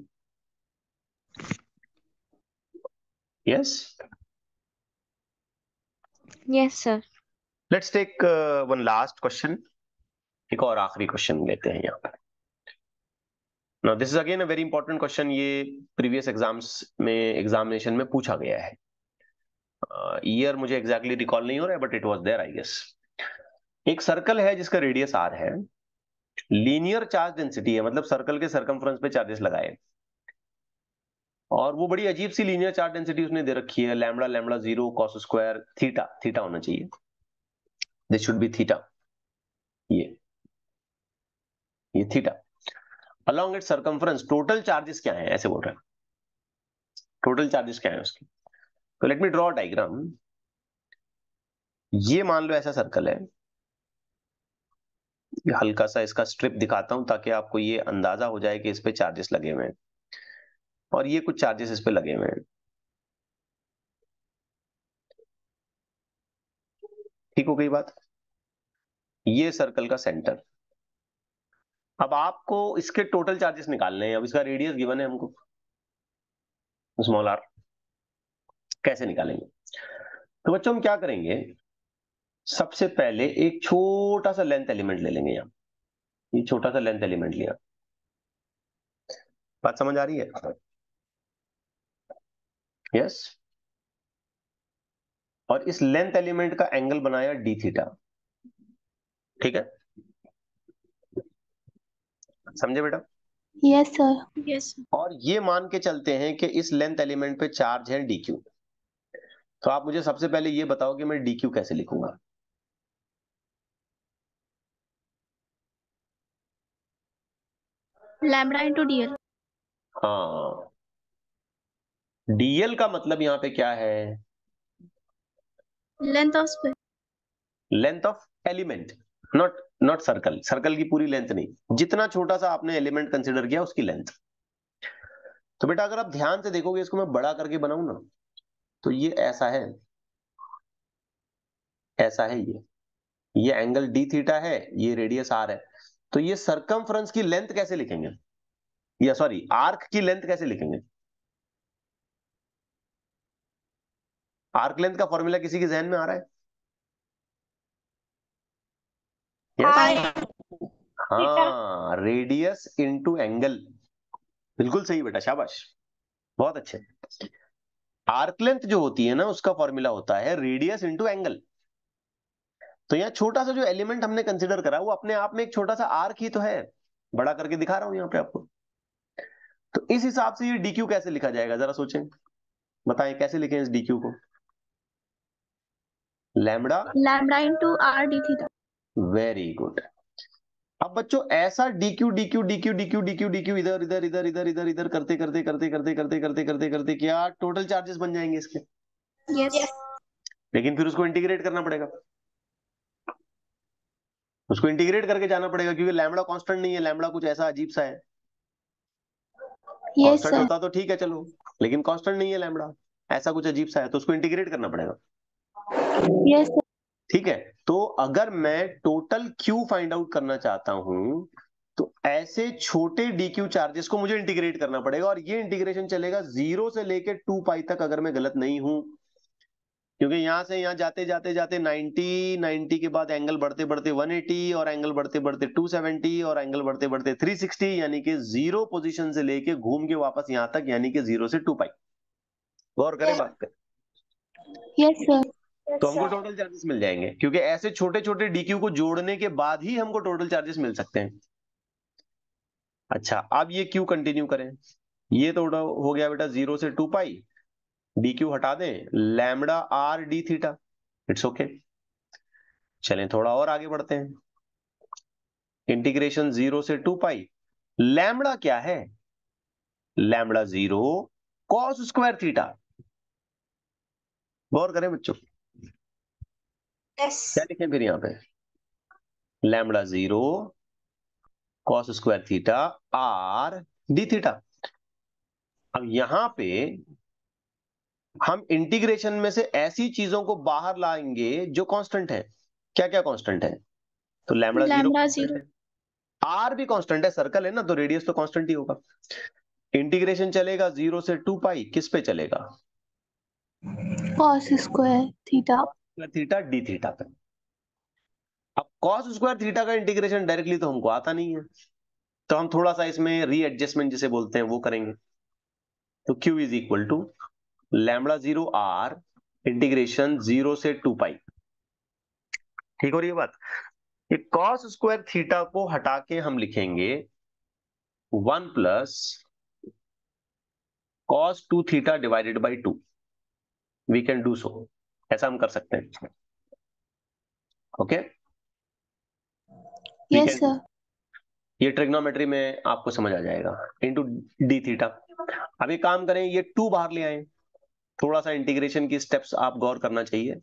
Yes, Yes, sir. Let's take one last question, एक और आखिरी क्वेश्चन लेते हैं यहाँ पर। Now this is again a very important question, ये प्रीवियस एग्जाम्स में एग्जामिनेशन में पूछा गया है। ईयर मुझे एग्जैक्टली रिकॉल नहीं हो रहा है, but it was there I guess. एक सर्कल है जिसका रेडियस आर है, लीनियर चार्ज डेंसिटी है, मतलब सर्कल के सर्कमफ्रेंस पे चार्जेस लगाए, और वो बड़ी अजीब सी लीनियर चार्ज डेंसिटी उसने दे रखी है, lambda lambda 0 cos square theta, theta होना चाहिए, दिस शुड बी थीटा, ये theta along it circumference, total charges क्या है, ऐसे बोल रहे हैं, टोटल चार्जेस क्या है उसके। तो लेट मी ड्रॉ डायग्राम। ये मान लो ऐसा सर्कल है, हल्का सा इसका स्ट्रिप दिखाता हूं ताकि आपको ये अंदाजा हो जाए कि इस पे चार्जेस लगे हुए हैं, और ये कुछ चार्जेस इस पे लगे हुए हैं। ठीक हो गई बात। ये सर्कल का सेंटर। अब आपको इसके टोटल चार्जेस निकालने हैं, अब इसका रेडियस गिवन है हमको स्मॉल आर, कैसे निकालेंगे। तो बच्चों हम क्या करेंगे, सबसे पहले एक छोटा सा लेंथ एलिमेंट ले लेंगे, यहाँ ये छोटा सा लेंथ एलिमेंट लिया, बात समझ आ रही है। यस, और इस लेंथ एलिमेंट का एंगल बनाया डी थीटा, ठीक है, समझे बेटा। Yes, sir. Yes, sir. और ये मान के चलते हैं कि इस लेंथ एलिमेंट पे चार्ज है डी क्यू। तो आप मुझे सबसे पहले ये बताओ कि मैं डी क्यू कैसे लिखूंगा। Lambda into DL. हाँ, डीएल का मतलब यहाँ पे क्या है, Length of space. Length of element, not not circle, circle की पूरी लेंथ नहीं, जितना छोटा सा आपने एलिमेंट कंसिडर किया उसकी लेंथ। तो बेटा अगर आप ध्यान से देखोगे, इसको मैं बड़ा करके बनाऊं ना, तो ये ऐसा है, ऐसा है, ये एंगल डी थीटा है, ये रेडियस आर है। तो ये सरकमफ्रेंस की लेंथ कैसे लिखेंगे, या सॉरी आर्क की लेंथ कैसे लिखेंगे। आर्क लेंथ का फॉर्मूला किसी के जहन में आ रहा है। Yes? हाँ, रेडियस इंटू एंगल, बिल्कुल सही बेटा, शाबाश, बहुत अच्छे। आर्क लेंथ जो होती है ना, उसका फॉर्मूला होता है रेडियस इंटू एंगल। तो यहाँ छोटा सा जो एलिमेंट हमने कंसिडर करा, वो अपने आप में एक छोटा सा आर्क ही तो है, बड़ा करके दिखा रहा हूं यहाँ पे आपको। तो इस हिसाब से ये डीक्यू कैसे लिखा जाएगा, जरा सोचें, बताएं कैसे लिखें इस डीक्यू को। Lambda, Lambda into R d theta. Very good. अब बच्चों ऐसा dq dq dq dq dq dq इधर इधर इधर इधर इधर इधर करते करते करते करते करते करते करते करते क्या टोटल चार्जेस बन जाएंगे इसके। Yes. लेकिन फिर उसको इंटीग्रेट करना पड़ेगा, उसको इंटीग्रेट करके जाना पड़ेगा, क्योंकि लैम्बडा कांस्टेंट नहीं है, लैम्बडा कुछ ऐसा अजीब सा है। Yes, constant sir. होता तो ठीक है चलो, लेकिन कांस्टेंट नहीं है लैम्बडा, ऐसा कुछ अजीब सा है, तो उसको इंटीग्रेट करना पड़ेगा। Yes, sir. ठीक है, तो अगर मैं टोटल क्यू फाइंड आउट करना चाहता हूं, तो ऐसे छोटे डी क्यू चार्जेस को मुझे इंटीग्रेट करना पड़ेगा, और ये इंटीग्रेशन चलेगा 0 से लेके 2 पाई तक, अगर मैं गलत नहीं हूं, क्योंकि यहां से यहां जाते जाते जाते 90 के बाद एंगल बढ़ते बढ़ते 180, और एंगल बढ़ते बढ़ते 270, और एंगल बढ़ते बढ़ते 360, यानी कि 0 पोजीशन से लेके घूम के वापस यहां तक, यानी कि 0 से 2 पाई। गौर करें बात पे। Yes, sir. तो हमको टोटल चार्जेस मिल जाएंगे, क्योंकि ऐसे छोटे छोटे डीक्यू को जोड़ने के बाद ही हमको टोटल चार्जेस मिल सकते हैं। अच्छा, अब ये क्यू कंटिन्यू करें, ये तो हो गया बेटा 0 से 2 पाई, डी क्यू हटा दें, lambda R D theta, it's okay. चलें थोड़ा और आगे बढ़ते हैं, इंटीग्रेशन 0 से 2 पाई, लैम्बडा क्या है, लैम्बडा 0 कॉस स्क्वायर थीटा। गौर करें बच्चों, क्या लिखें फिर यहां पे, lambda 0 cos square theta R D theta. अब यहां पे हम इंटीग्रेशन में से ऐसी चीजों को बाहर लाएंगे जो कांस्टेंट है। क्या क्या कांस्टेंट है, तो लैम्बडा 0 Lambda कांस्टेंट 0. है, आर भी कांस्टेंट है, सर्कल है ना, तो रेडियस तो कांस्टेंट ही होगा। इंटीग्रेशन चलेगा 0 से 2 पाई, किस पे चलेगा, cos square theta. Theta d theta तक। अब cos स्क्वायर थीटा का इंटीग्रेशन डायरेक्टली तो हमको आता नहीं है, तो हम थोड़ा सा इसमें रीएडजस्टमेंट जिसे बोलते हैं वो करेंगे। तो Q is equal to lambda 0 R integration 0 से 2 पाई। ठीक हो रही है बात? ये cos स्क्वायर थीटा को हटा के हम लिखेंगे 1 plus cos 2 theta divided by 2। We can do so, ऐसा हम कर सकते हैं। Okay, Yes, sir. ये ट्रिग्नोमेट्री में आपको समझ आ जाएगा, इंटू डी थीटा। अब ये काम करें, ये 2 बाहर ले आए, थोड़ा सा इंटीग्रेशन की स्टेप्स आप गौर करना चाहिए।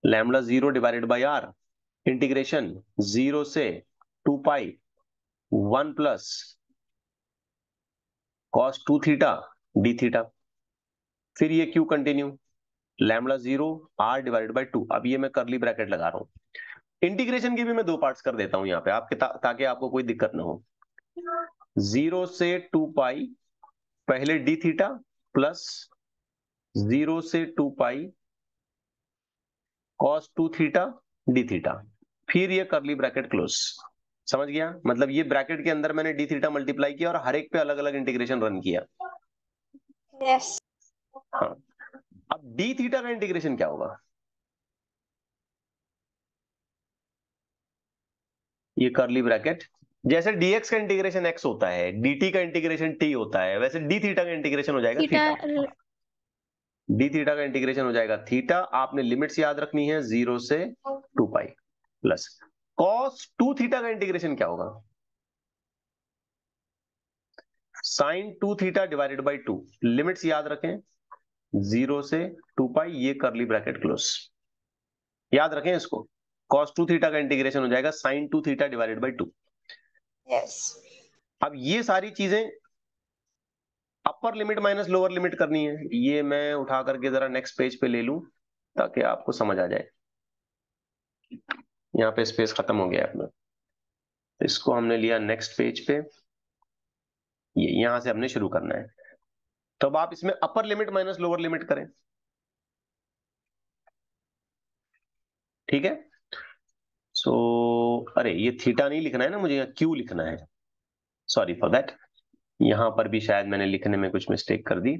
Lambda 0 divided by R integration 0 से 2 pi 1 plus cos 2 theta d theta. फिर ये Q continue lambda 0 R divided by 2। अब ये मैं करली ब्रैकेट लगा रहा हूं। इंटीग्रेशन की भी मैं 2 पार्ट्स कर देता हूं यहाँ पे आपके ताकि आपको कोई दिक्कत ना हो। 0 से 2 पाई पहले डी थीटा प्लस 0 से 2 पाई cos 2 थीटा डी थीटा, फिर ये करली ब्रैकेट क्लोज। समझ गया? मतलब ये ब्रैकेट के अंदर मैंने डी थीटा मल्टीप्लाई किया और हर एक पे अलग अलग इंटीग्रेशन रन किया। Yes. हाँ, अब डी थीटा का इंटीग्रेशन क्या होगा? ये करली ब्रैकेट, जैसे dx का इंटीग्रेशन x होता है, dt का इंटीग्रेशन t होता है, वैसे डी थीटा का इंटीग्रेशन हो जाएगा Theta. थीटा। डी थीटा का इंटीग्रेशन हो जाएगा थीटा। आपने लिमिट्स याद रखनी है 0 से 2 पाई प्लस cos 2 थीटा का इंटीग्रेशन क्या होगा? sin 2 theta divided by 2। Limits याद रखें 0 से 2 पाई, ये करली ब्रैकेट क्लोज। याद रखें इसको, cos 2 थीटा का इंटीग्रेशन हो जाएगा sin 2 theta divided by 2। Yes. अब ये सारी चीजें upper limit minus lower limit करनी है। ये मैं उठा करके जरा नेक्स्ट पेज पे ले लूं ताकि आपको समझ आ जाए। यहाँ पे स्पेस खत्म हो गया है अपना, इसको हमने लिया नेक्स्ट पेज पे, ये यहां से हमने शुरू करना है। तो अब आप इसमें upper limit minus lower limit करें। ठीक है, सो अरे ये थीटा नहीं लिखना है ना, मुझे यहाँ क्यू लिखना है, सॉरी फॉर दैट। यहां पर भी शायद मैंने लिखने में कुछ मिस्टेक कर दी,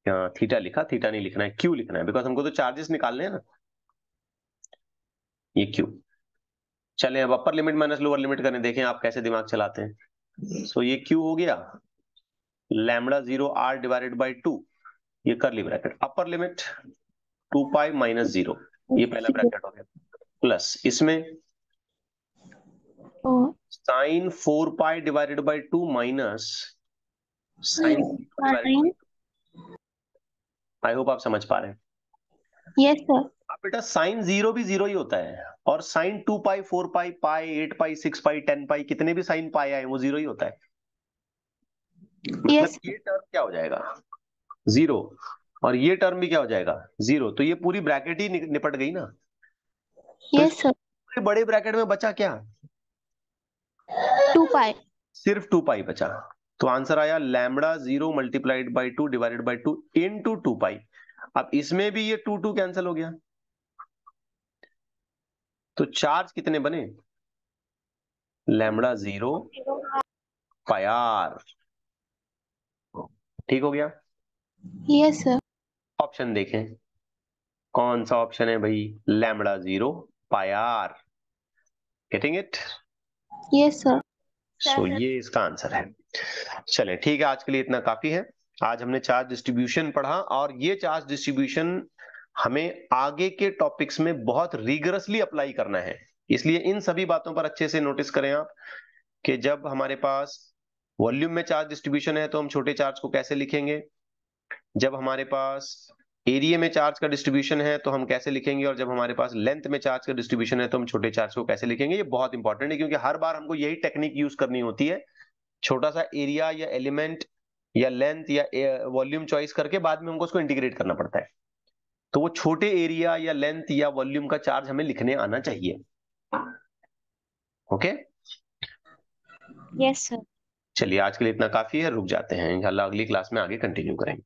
यहाँ थीटा लिखा, थीटा नहीं लिखना है, क्यू लिखना है, बिकॉज हमको तो चार्जेस निकालने हैं ना। ये क्यू। चलें अब upper limit minus lower limit करें, देखें आप कैसे दिमाग चलाते हैं। सो ये क्यू हो गया लैम्बडा 0 आर डिवाइडेड बाई 2, ये curly bracket, upper limit 2 pi minus 0, ये पहला ब्रैकेट हो गया, प्लस इसमें Oh. Sine 4 pi divided by 2 minus sine divided by. Fine. I hope आप समझ पा रहे हैं। Yes, sir. अब बेटा साइन 0 भी 0 ही होता है, और साइन 2 पाई 4 पाई पाई 8 पाई 6 पाई 10 पाई कितने भी साइन पाई आए वो 0 ही होता है। मतलब Yes. ये टर्म क्या हो जाएगा? 0, और ये टर्म भी क्या हो जाएगा? 0। तो ये पूरी ब्रैकेट ही निपट गई ना। तो Yes, sir. इस बड़े ब्रैकेट में बचा क्या? 2 pi. सिर्फ 2 पाई बचा। तो आंसर आया lambda 0 multiplied by 2 divided by 2 into 2 पाई। अब इसमें भी ये 2 कैंसिल हो गया, तो चार्ज कितने बने? Lambda 0 pi R. ठीक हो गया? Yes, sir. ऑप्शन देखें, कौन सा ऑप्शन है भाई? Lambda 0 pi R. Getting it? Yes, sir. So ये इसका आंसर है। चलें ठीक है, आज के लिए इतना काफी है। आज हमने चार्ज डिस्ट्रीब्यूशन पढ़ा, और ये चार्ज डिस्ट्रीब्यूशन हमें आगे के टॉपिक्स में बहुत रिगरसली अप्लाई करना है। इसलिए इन सभी बातों पर अच्छे से नोटिस करें आप, कि जब हमारे पास वॉल्यूम में चार्ज डिस्ट्रीब्यूशन है तो हम छोटे चार्ज को कैसे लिखेंगे, जब हमारे पास एरिया में चार्ज का डिस्ट्रीब्यूशन है तो हम कैसे लिखेंगे, और जब हमारे पास लेंथ में चार्ज का डिस्ट्रीब्यूशन है तो हम छोटे चार्ज को कैसे लिखेंगे। ये बहुत इंपॉर्टेंट है, क्योंकि हर बार हमको यही टेक्निक यूज करनी होती है। छोटा सा एरिया या एलिमेंट या लेंथ या वॉल्यूम चॉइस करके बाद में हमको उसको इंटीग्रेट करना पड़ता है। तो वो छोटे एरिया या लेंथ या वॉल्यूम का चार्ज हमें लिखने आना चाहिए। Okay, Yes, sir. चलिए आज के लिए इतना काफी है, रुक जाते हैं, इंशाल्लाह अगली क्लास में आगे कंटिन्यू करेंगे।